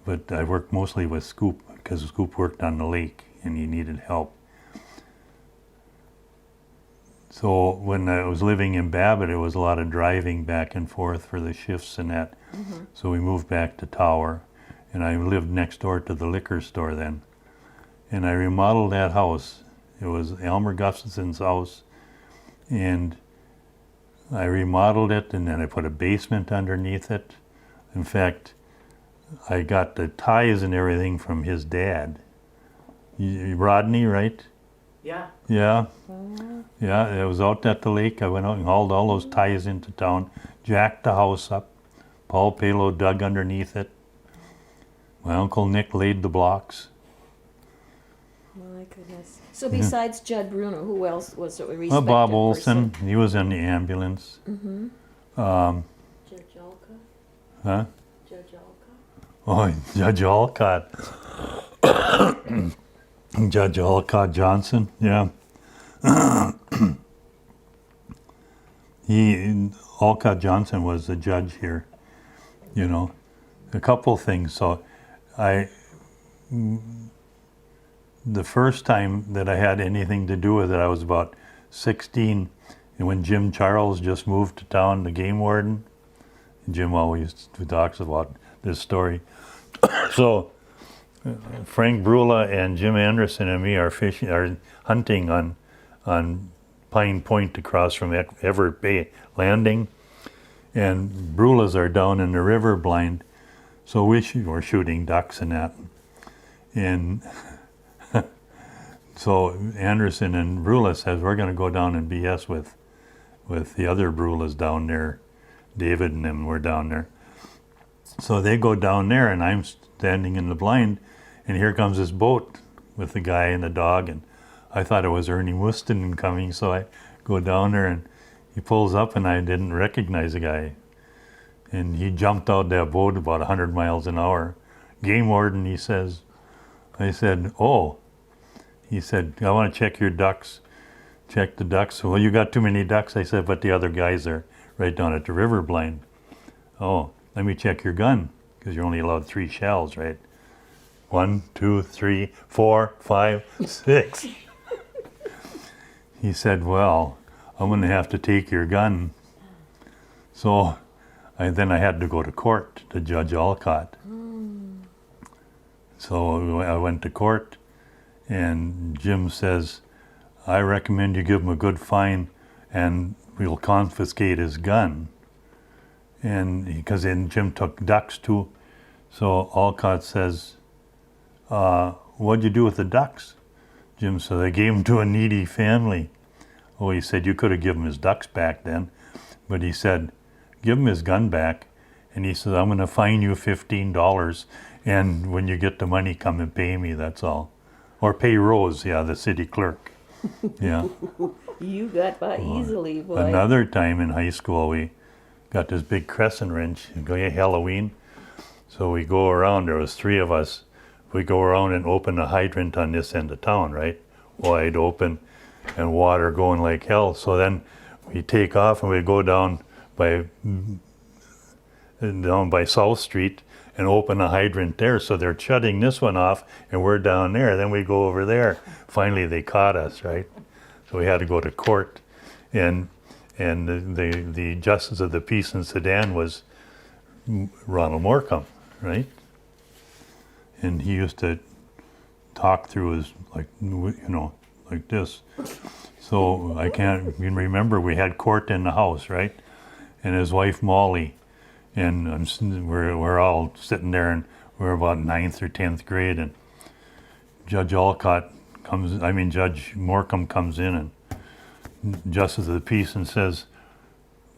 but I worked mostly with Scoop because Scoop worked on the lake and he needed help. So when I was living in Babbitt, it was a lot of driving back and forth for the shifts and that. So we moved back to Tower, and I lived next door to the liquor store then. And I remodeled that house. It was Elmer Gustafson's house, and I remodeled it, and then I put a basement underneath it. In fact, I got the ties and everything from his dad. Rodney, right? Yeah. Yeah. Yeah, it was out at the lake. I went out and hauled all those ties into town, jacked the house up. Paul Palo dug underneath it. My Uncle Nick laid the blocks. My goodness. So besides Judd Bruner, who else was a respected Bob Olson, person? he was in the ambulance. Judge Alcott. Huh? Judge Alcott. Oh, Judge Alcott. Judge Alcott Johnson, yeah. Alcott Johnson was the judge here, you know. A couple things. So the first time that I had anything to do with it, I was about 16, and when Jim Charles just moved to town, the game warden. Jim always talks about this story. So Frank Brula and Jim Anderson and me are hunting on Pine Point across from Everett Bay Landing, and Brulas are down in the river blind, so we're shooting ducks and that. And so Anderson and Brula says, we're going to go down and BS with the other Brulas down there. David and them were down there. So they go down there, and I'm standing in the blind, and here comes this boat with the guy and the dog, and I thought it was Ernie Wuston coming, so I go down there, and he pulls up, and I didn't recognize the guy. And he jumped out that boat about 100 miles an hour. Game warden, he says. I said, oh. He said, I want to check your ducks. Check the ducks. Well, you got too many ducks. I said, but the other guys are right down at the river blind. Oh, let me check your gun, because you're only allowed 3 shells, right? 1, 2, 3, 4, 5, 6. He said, well, I'm going to have to take your gun. So then I had to go to court to Judge Alcott. So I went to court, and Jim says, I recommend you give him a good fine and we'll confiscate his gun. And because then Jim took ducks too. So Alcott says, what'd you do with the ducks? Jim said, I gave them to a needy family. Oh, he said, you could have given him his ducks back then. But he said, give him his gun back. And he said, I'm going to fine you $15. And when you get the money, come and pay me, that's all. Or pay Rose, yeah, the city clerk. Yeah. You got by easily, boy. Another time in high school, we got this big crescent wrench, Halloween. So we go around, there was 3 of us. We go around and open a hydrant on this end of town, right? Wide open, and water going like hell. So then we take off and we go down by South Street and open a hydrant there. So they're shutting this one off and we're down there. Then we go over there. Finally, they caught us, right? So we had to go to court. And the Justice of the Peace in Sudan was Ronald Morecambe, right? And he used to talk through his, like this. So I can't even remember, we had court in the house, right? And his wife Molly, and we're all sitting there, and we're about 9th or 10th grade, and Judge Morecambe comes in, and Justice of the Peace, and says,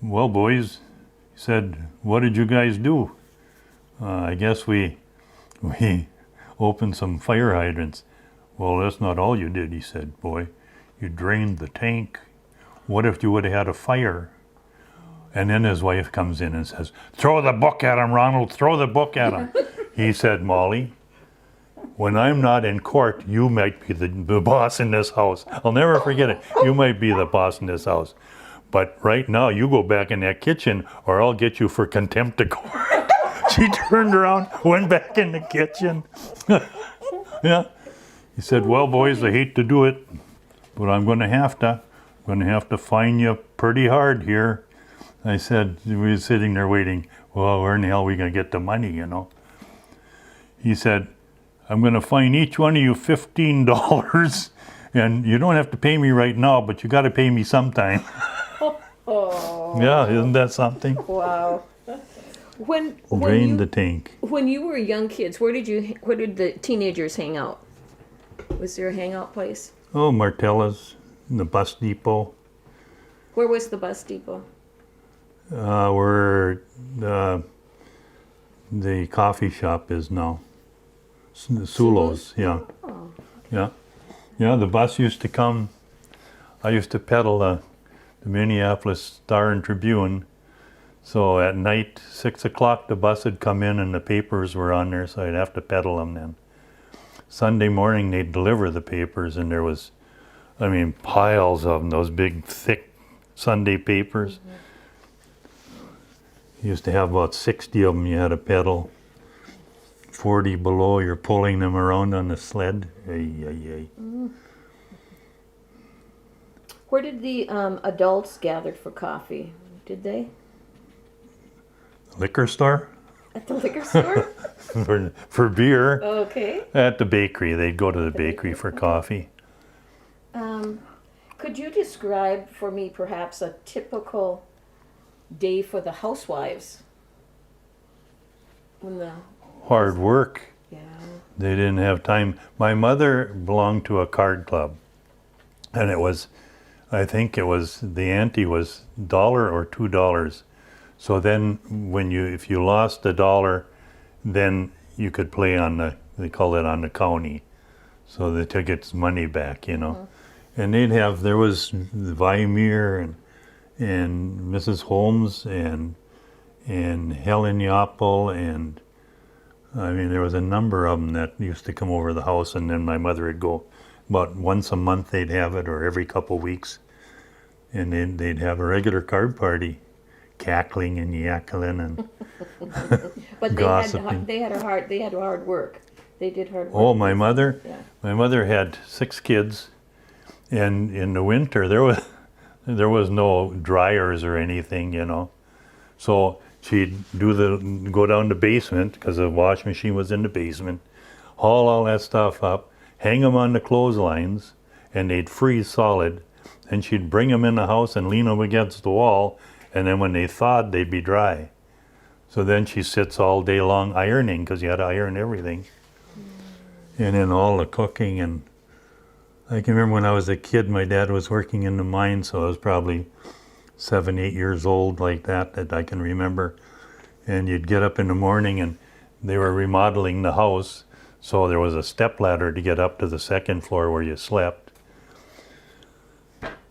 well, boys, he said, what did you guys do? I guess we opened some fire hydrants. Well, that's not all you did, he said, boy. You drained the tank. What if you would have had a fire? And then his wife comes in and says, throw the book at him, Ronald, throw the book at him. He said, Molly, when I'm not in court, you might be the boss in this house. I'll never forget it. You might be the boss in this house. But right now, you go back in that kitchen or I'll get you for contempt of court. She turned around, went back in the kitchen. Yeah. He said, well, boys, I hate to do it, but I'm going to have to fine you pretty hard here. I said, we were sitting there waiting, well, where in the hell are we going to get the money, you know? He said, I'm going to fine each one of you $15, and you don't have to pay me right now, but you got to pay me sometime. Oh. Yeah, isn't that something? Wow. When Drain the tank. when you were young kids, where did the teenagers hang out? Was there a hangout place? Oh, Martella's, the bus depot, Where was the bus depot? where the coffee shop is now. Sulo's, yeah. Oh. Yeah. Yeah, the bus used to come. I used to peddle the Minneapolis Star and Tribune. So at night, 6 o'clock, the bus would come in and the papers were on there, so I'd have to peddle them then. Sunday morning, they'd deliver the papers, and there was, I mean, piles of them, those big, thick Sunday papers. You used to have about 60 of them you had to peddle. 40 below, you're pulling them around on the sled. Ay, ay, ay. Where did the adults gather for coffee? Did they? Liquor store? At the liquor store? for beer. Okay. At the bakery. They'd go to the bakery for coffee. Could you describe for me perhaps a typical day for the housewives? When the Hard work. yeah. They didn't have time. My mother belonged to a card club. And it was, I think it was, the ante was $1 or $2. So then if you lost $1, then you could play on they call it on the county. So the ticket's money back, you know. And there was Weimir and Mrs. Holmes and Helen Yoppel, and I mean, there was a number of them that used to come over the house, and then my mother would go about once a month they'd have it, or every couple weeks. And then they'd have a regular card party, cackling and yackling and But gossiping. they had hard work. They did hard work. Oh, my mother? Yeah. My mother had 6 kids, and in the winter there was no dryers or anything, you know. So she'd go down the basement, because the wash machine was in the basement, haul all that stuff up, hang them on the clotheslines, and they'd freeze solid. And she'd bring them in the house and lean them against the wall, and then when they thawed, they'd be dry. So then she sits all day long ironing, because you had to iron everything. And then all the cooking. And I can remember when I was a kid, my dad was working in the mine, so I was probably 7, 8 years old, like that I can remember. And you'd get up in the morning, and they were remodeling the house, so there was a stepladder to get up to the second floor where you slept.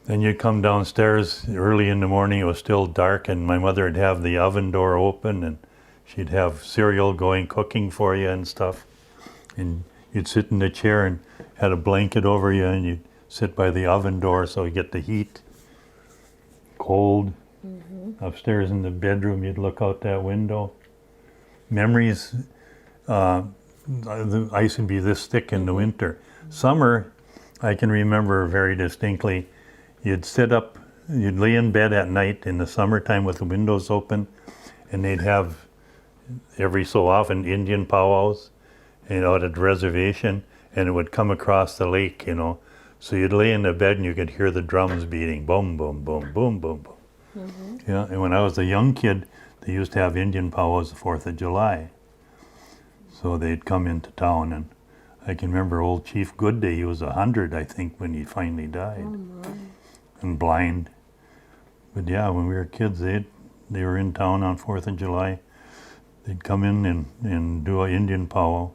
Then you'd come downstairs early in the morning, it was still dark, and my mother would have the oven door open, and she'd have cereal going, cooking for you and stuff. And you'd sit in the chair and had a blanket over you, and you'd sit by the oven door so you get the heat. Cold. Upstairs in the bedroom, you'd look out that window. Memories, the ice would be this thick in the winter. Summer, I can remember very distinctly. You'd you'd lay in bed at night in the summertime with the windows open, and they'd have every so often Indian powwows, out at the reservation, and it would come across the lake, you know. So you'd lay in the bed and you could hear the drums beating, boom, boom, boom, boom, boom, boom. Yeah, and when I was a young kid, they used to have Indian powwows the 4th of July. So they'd come into town, and I can remember old Chief Goodday, he was 100, I think, when he finally died. Oh my. And blind. But yeah, when we were kids, they were in town on 4th of July. They'd come in and do an Indian powwow.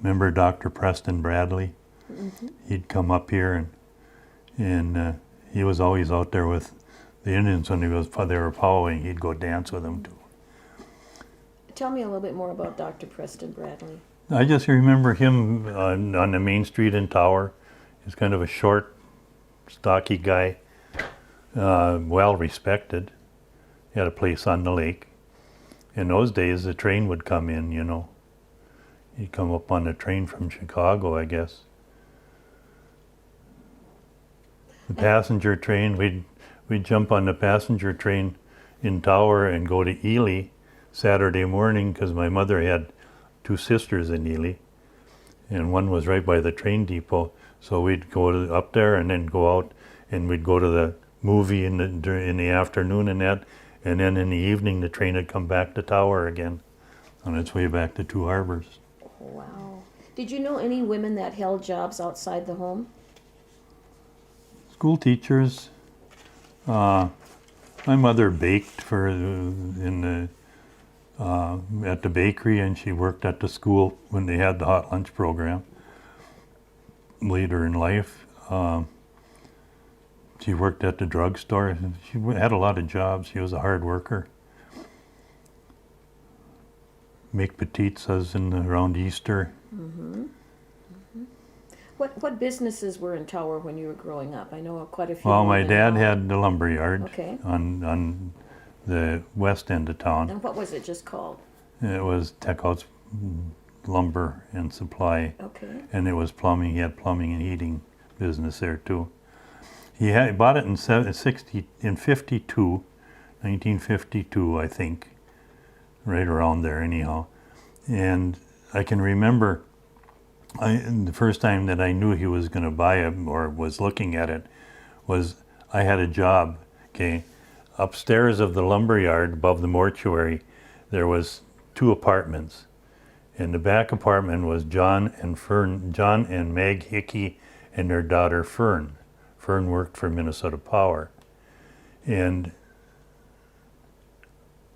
Remember Dr. Preston Bradley? He'd come up here, and he was always out there with the Indians when they were powwowing. He'd go dance with them too. Tell me a little bit more about Dr. Preston Bradley. I just remember him on the main street in Tower. He's kind of a short, stocky guy. Well respected. He had a place on the lake. in those days the train would come in, you know. You'd come up on the train from Chicago, I guess. The passenger train, we'd jump on the passenger train in Tower and go to Ely Saturday morning, because my mother had 2 sisters in Ely, and one was right by the train depot. So we'd go up there and then go out, and we'd go to the movie in the afternoon and that, and then in the evening the train would come back to Tower again on its way back to Two Harbors. Wow. Did you know any women that held jobs outside the home? School teachers. My mother baked at the bakery, and she worked at the school when they had the hot lunch program later in life. She worked at the drugstore. She had a lot of jobs. She was a hard worker. Make pizzas around Easter. Mm-hmm. Mm-hmm. What businesses were in Tower when you were growing up? I know quite a few. Well, my dad had the lumber yard. Okay. on the west end of town. And what was it just called? It was Tekautz Lumber and Supply. Okay. And it was plumbing. He had plumbing and heating business there too. He bought it in 1952, I think, right around there anyhow. And I can remember the first time that I knew he was going to buy it or was looking at it was I had a job, okay? Upstairs of the lumber yard above the mortuary, there was 2 apartments. And the back apartment was John and Meg Hickey and their daughter Fern. Fern worked for Minnesota Power. And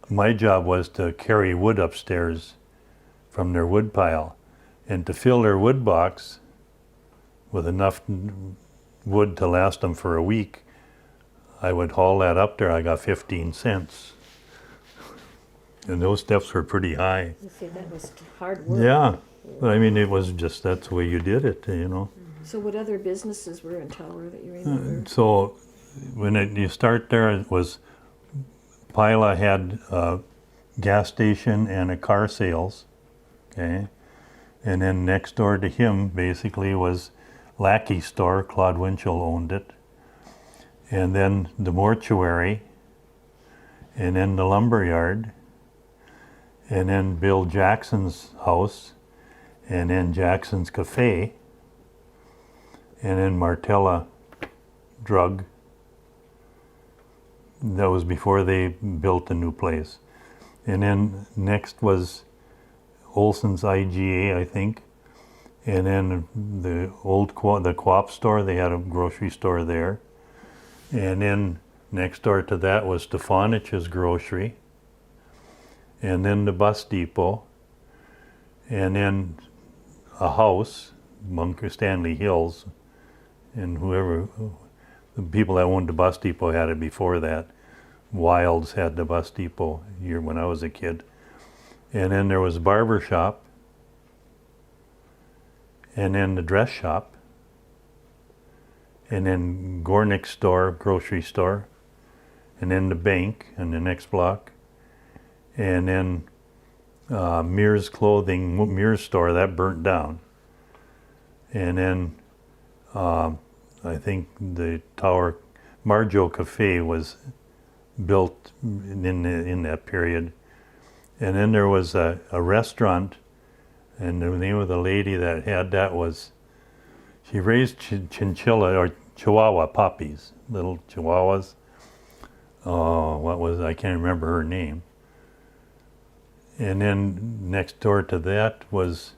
my job was to carry wood upstairs from their wood pile, and to fill their wood box with enough wood to last them for a week. I would haul that up there. I got 15 cents. And those steps were pretty high. You see, that was hard work. Yeah, but I mean, it was just, that's the way you did it, you know. So what other businesses were in Tower that you remember? So when you start there, it was, Pila had a gas station and a car sales, okay? And then next door to him basically was Lackey's store. Claude Winchell owned it. And then the mortuary, and then the lumber yard, and then Bill Jackson's house, and then Jackson's Cafe, and then Martella Drug. That was before they built the new place. And then next was Olson's IGA, I think. And then the Co-op store, they had a grocery store there. And then next door to that was Stefanich's grocery. And then the bus depot. And then a house, Bunker Stanley Hills, and whoever, the people that owned the bus depot had it before that. Wilds had the bus depot here when I was a kid. And then there was a barber shop, and then the dress shop, and then Gornick's store, grocery store, and then the bank in the next block, and then Mears Clothing, Mears store, that burnt down. And then I think the Tower, Marjo Cafe was built in that period. And then there was a restaurant, and the name of the lady that had that was, she raised chinchilla or Chihuahua puppies, little Chihuahuas. Oh, I can't remember her name. And then next door to that was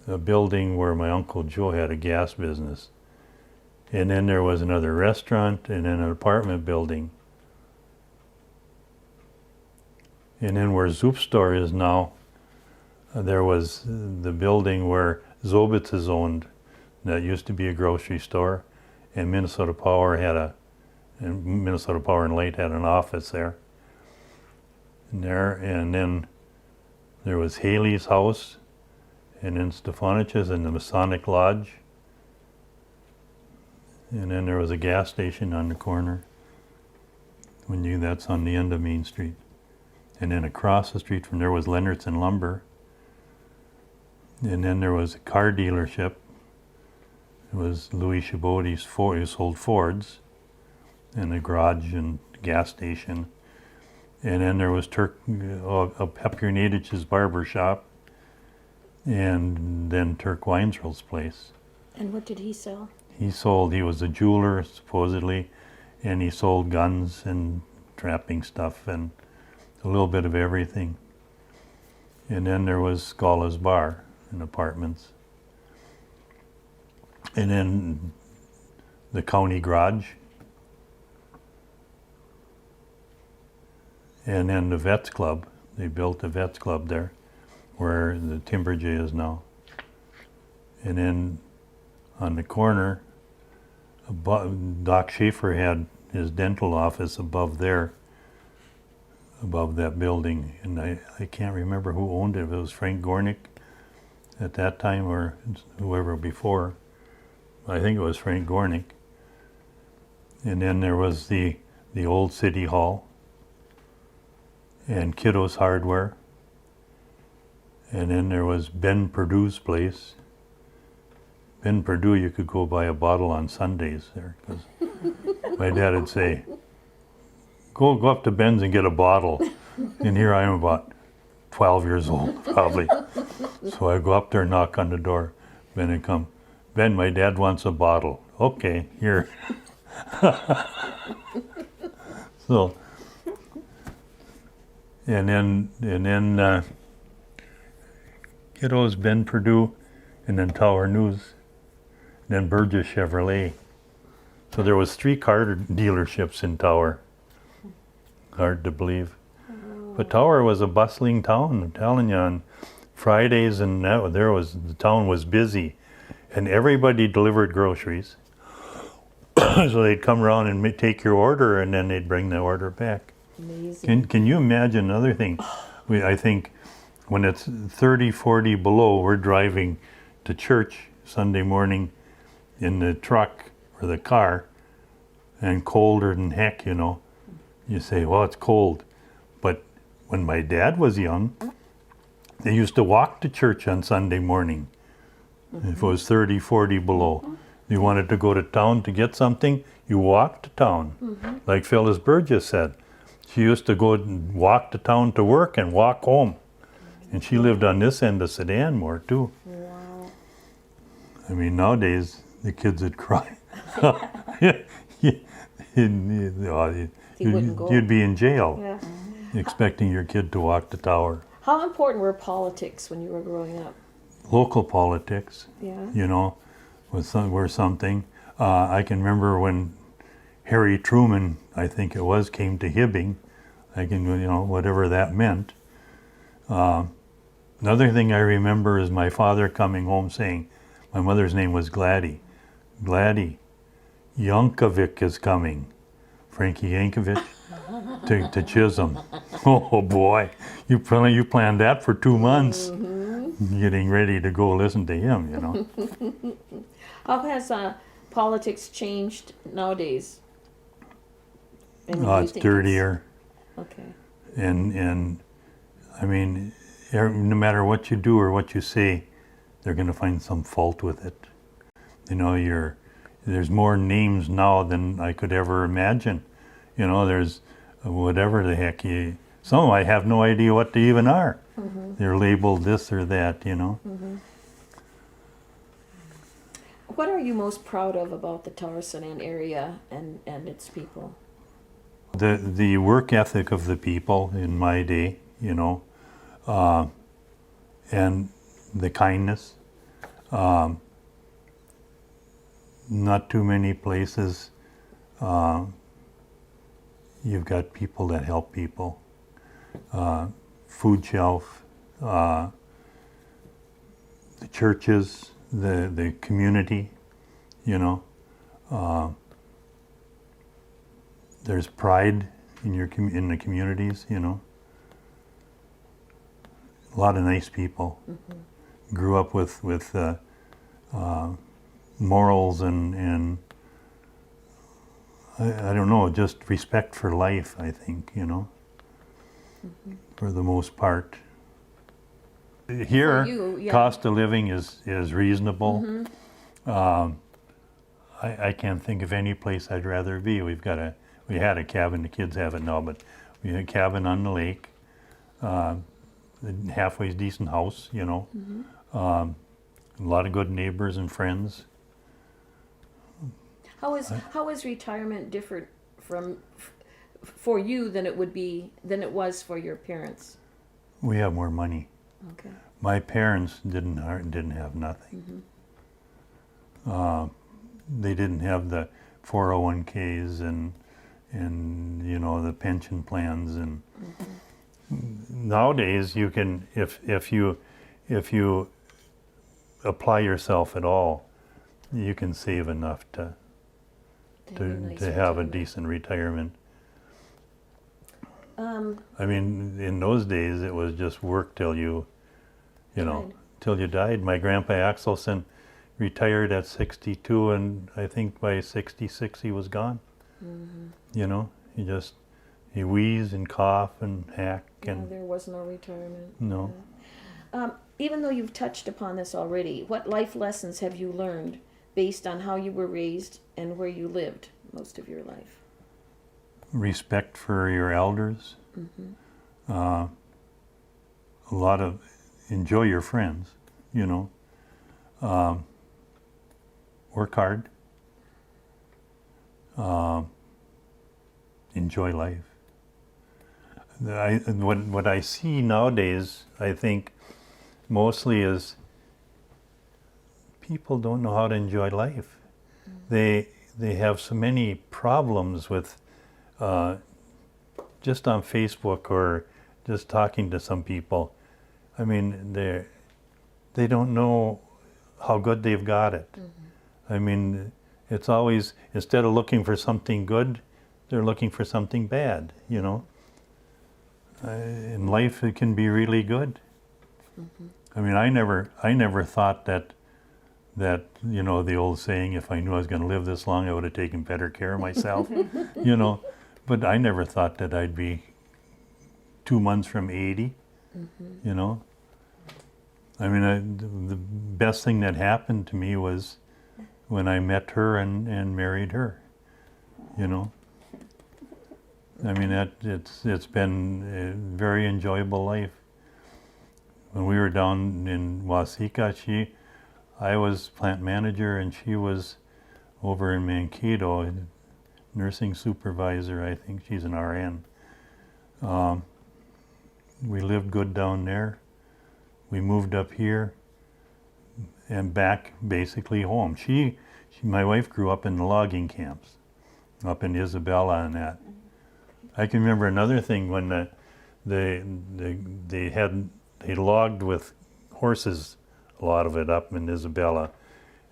a building where my Uncle Joe had a gas business. And then there was another restaurant and then an apartment building. And then where Zoop's store is now, there was the building where Zobitz is owned. That used to be a grocery store, and Minnesota Power and Minnesota Power and Light had an office there. And then there was Haley's house, and then Stefanich's and the Masonic Lodge. And then there was a gas station on the corner. That's on the end of Main Street. And then across the street from there was Leonardson Lumber. And then there was a car dealership. It was Louis Chabot's Ford. He sold Fords, and a garage and gas station. And then there was Pep Unatich's barber shop, and then Turk Weinzierl's place. And what did he sell? He was a jeweler, supposedly, and he sold guns and trapping stuff and a little bit of everything. And then there was Scala's Bar and apartments. And then the county garage. And then the Vets Club. They built the Vets Club there, where the Timberjay is now. And then on the corner, Doc Schaefer had his dental office above there, above that building. And I can't remember who owned it. If it was Frank Gornick at that time or whoever before. I think it was Frank Gornick. And then there was the old City Hall and Kiddo's Hardware. And then there was Ben Perdue's place. Ben Perdue, you could go buy a bottle on Sundays there, because my dad would say, go up to Ben's and get a bottle. And here I am about 12 years old, probably. So I go up there and knock on the door. Ben would come, Ben, my dad wants a bottle. Okay, here. So, and then Kiddo's, Ben Perdue, and then Tower News, then Burgess Chevrolet. So there was 3 car dealerships in Tower. Hard to believe. But Tower was a bustling town, I'm telling you. On Fridays and the town was busy, and everybody delivered groceries. So they'd come around and take your order, and then they'd bring the order back. Amazing. Can you imagine another thing? I think when it's 30, 40 below, we're driving to church Sunday morning in the truck or the car, and colder than heck, you know. You say, well, it's cold. But when my dad was young, they used to walk to church on Sunday morning. If it was 30, 40 below. You wanted to go to town to get something, you walked to town. Like Phyllis Burgess said. She used to go and walk to town to work and walk home. And she lived on this end of Sedan more too. Wow. I mean, nowadays, the kids would cry. Wouldn't go. You'd be in jail Yeah. expecting your kid to walk to Tower. How important were politics when you were growing up? Local politics, Yeah. you know, were something. I can remember when Harry Truman, I think it was, came to Hibbing. Whatever that meant. Another thing I remember is my father coming home saying, my mother's name was Gladdy. Gladdy, Yankovic is coming. Frankie Yankovic to Chisholm. Oh boy, you planned that for 2 months, getting ready to go listen to him, you know. How has politics changed nowadays? And do you It's think dirtier, Okay. and I mean, no matter what you do or what you say, they're going to find some fault with it. You know, there's more names now than I could ever imagine. You know, there's whatever the heck some I have no idea what they even are. They're labeled this or that, you know. What are you most proud of about the Tower-Soudan area and its people? The work ethic of the people in my day, you know, and the kindness. Not too many places you've got people that help people. Food shelf, the churches, the community, you know. There's pride in in the communities, you know. A lot of nice people. Grew up with morals and I don't know, just respect for life, I think, you know. for the most part. Here, For you, yeah. cost of living is reasonable. I can't think of any place I'd rather be. We had a cabin, the kids have it now, but we had a cabin on the lake, halfway decent house, you know. A lot of good neighbors and friends. How is retirement different for you than it was for your parents? We have more money. Okay. My parents didn't have nothing. They didn't have the 401ks and you know, the pension plans, and nowadays you can, if you apply yourself at all, you can save enough to have a decent retirement. I mean, in those days it was just work till you know, till you died. My grandpa Axelson retired at 62, and I think by 66 he was gone. You know, he wheezed and cough and hack, and there was no retirement. no. Even though you've touched upon this already, what life lessons have you learned based on how you were raised and where you lived most of your life? Respect for your elders. A lot of enjoy your friends, you know. Work hard. Enjoy life. What I see nowadays, I think, mostly is people don't know how to enjoy life. They have so many problems with just on Facebook or just talking to some people. I mean, they don't know how good they've got it. I mean, it's always, instead of looking for something good, they're looking for something bad, you know. In life, it can be really good. I mean, I never thought that you know, the old saying, if I knew I was going to live this long, I would have taken better care of myself, you know. But I never thought that I'd be 2 months from 80, you know. I mean, the best thing that happened to me was when I met her and married her, you know. I mean, it's been a very enjoyable life. When we were down in Waseca, I was plant manager and she was over in Mankato, nursing supervisor. I think she's an RN. We lived good down there. We moved up here and back basically home. My wife grew up in the logging camps up in Isabella and that. I can remember another thing when they logged with horses, a lot of it up in Isabella,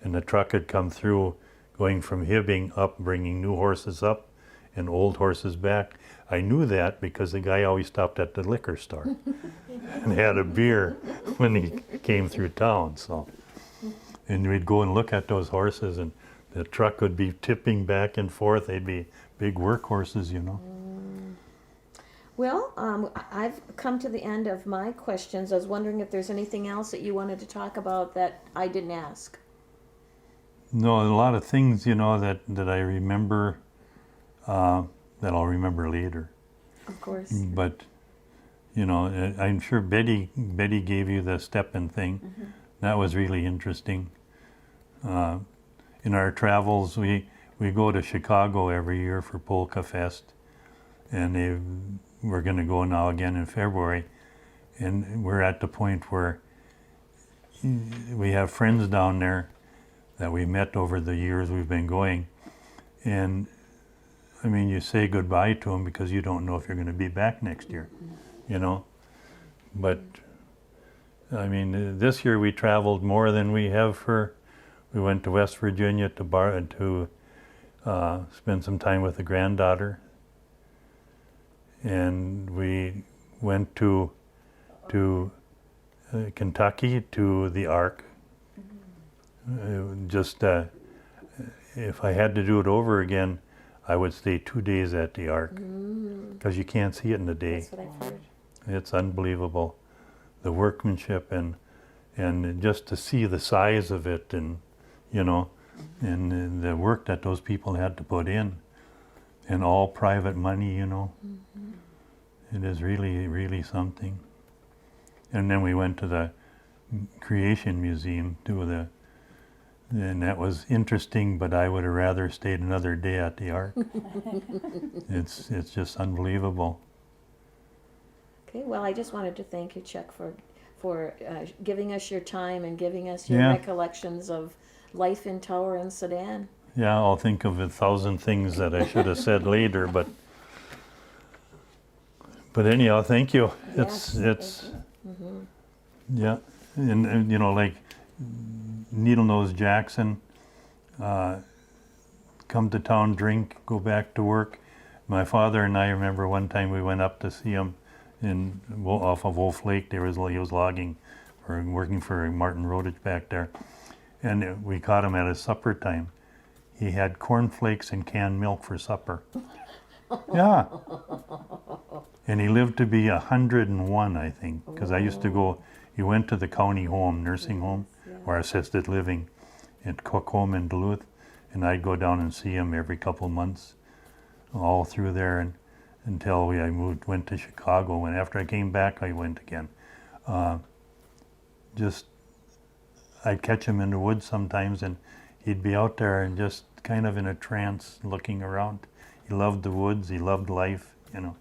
and the truck had come through going from Hibbing up, bringing new horses up and old horses back. I knew that because the guy always stopped at the liquor store and had a beer when he came through town. So, and we'd go and look at those horses, and the truck would be tipping back and forth. They'd be big workhorses, you know. Well, I've come to the end of my questions. I was wondering if there's anything else that you wanted to talk about that I didn't ask. No, a lot of things, you know, that I remember, that I'll remember later. Of course. But, you know, I'm sure Betty gave you the step-in thing. That was really interesting. In our travels, we go to Chicago every year for Polka Fest, and we're going to go now again in February, and we're at the point where we have friends down there that we met over the years we've been going, and I mean, you say goodbye to them because you don't know if you're going to be back next year, you know. But I mean, this year we traveled more than we have we went to West Virginia to spend some time with the granddaughter. And we went to Kentucky to the Ark. If I had to do it over again, I would stay 2 days at the Ark because you can't see it in the day. That's what I've heard. it's unbelievable, the workmanship and just to see the size of it, and you know, and the work that those people had to put in, and all private money, you know. It is really, really something. And then we went to the Creation Museum and that was interesting, but I would have rather stayed another day at the Ark. It's just unbelievable. Okay, well, I just wanted to thank you, Chuck, for giving us your time and giving us your Yeah. recollections of life in Tower-Soudan. Yeah, I'll think of 1,000 things that I should have said later, but anyhow, thank you. Yes, It's yeah, and you know, like Needle Nose Jackson, come to town, drink, go back to work. My father and I remember one time we went up to see him off of Wolf Lake. He was logging or working for Martin Rodich back there, and we caught him at his supper time. He had cornflakes and canned milk for supper. Yeah. And he lived to be 101, I think, because I used to go. He went to the county home, nursing home, or assisted living at Cook Home in Duluth, and I'd go down and see him every couple months, all through there, and until I went to Chicago. And after I came back, I went again. I'd catch him in the woods sometimes, and he'd be out there and just kind of in a trance, looking around. He loved the woods. He loved life, you know.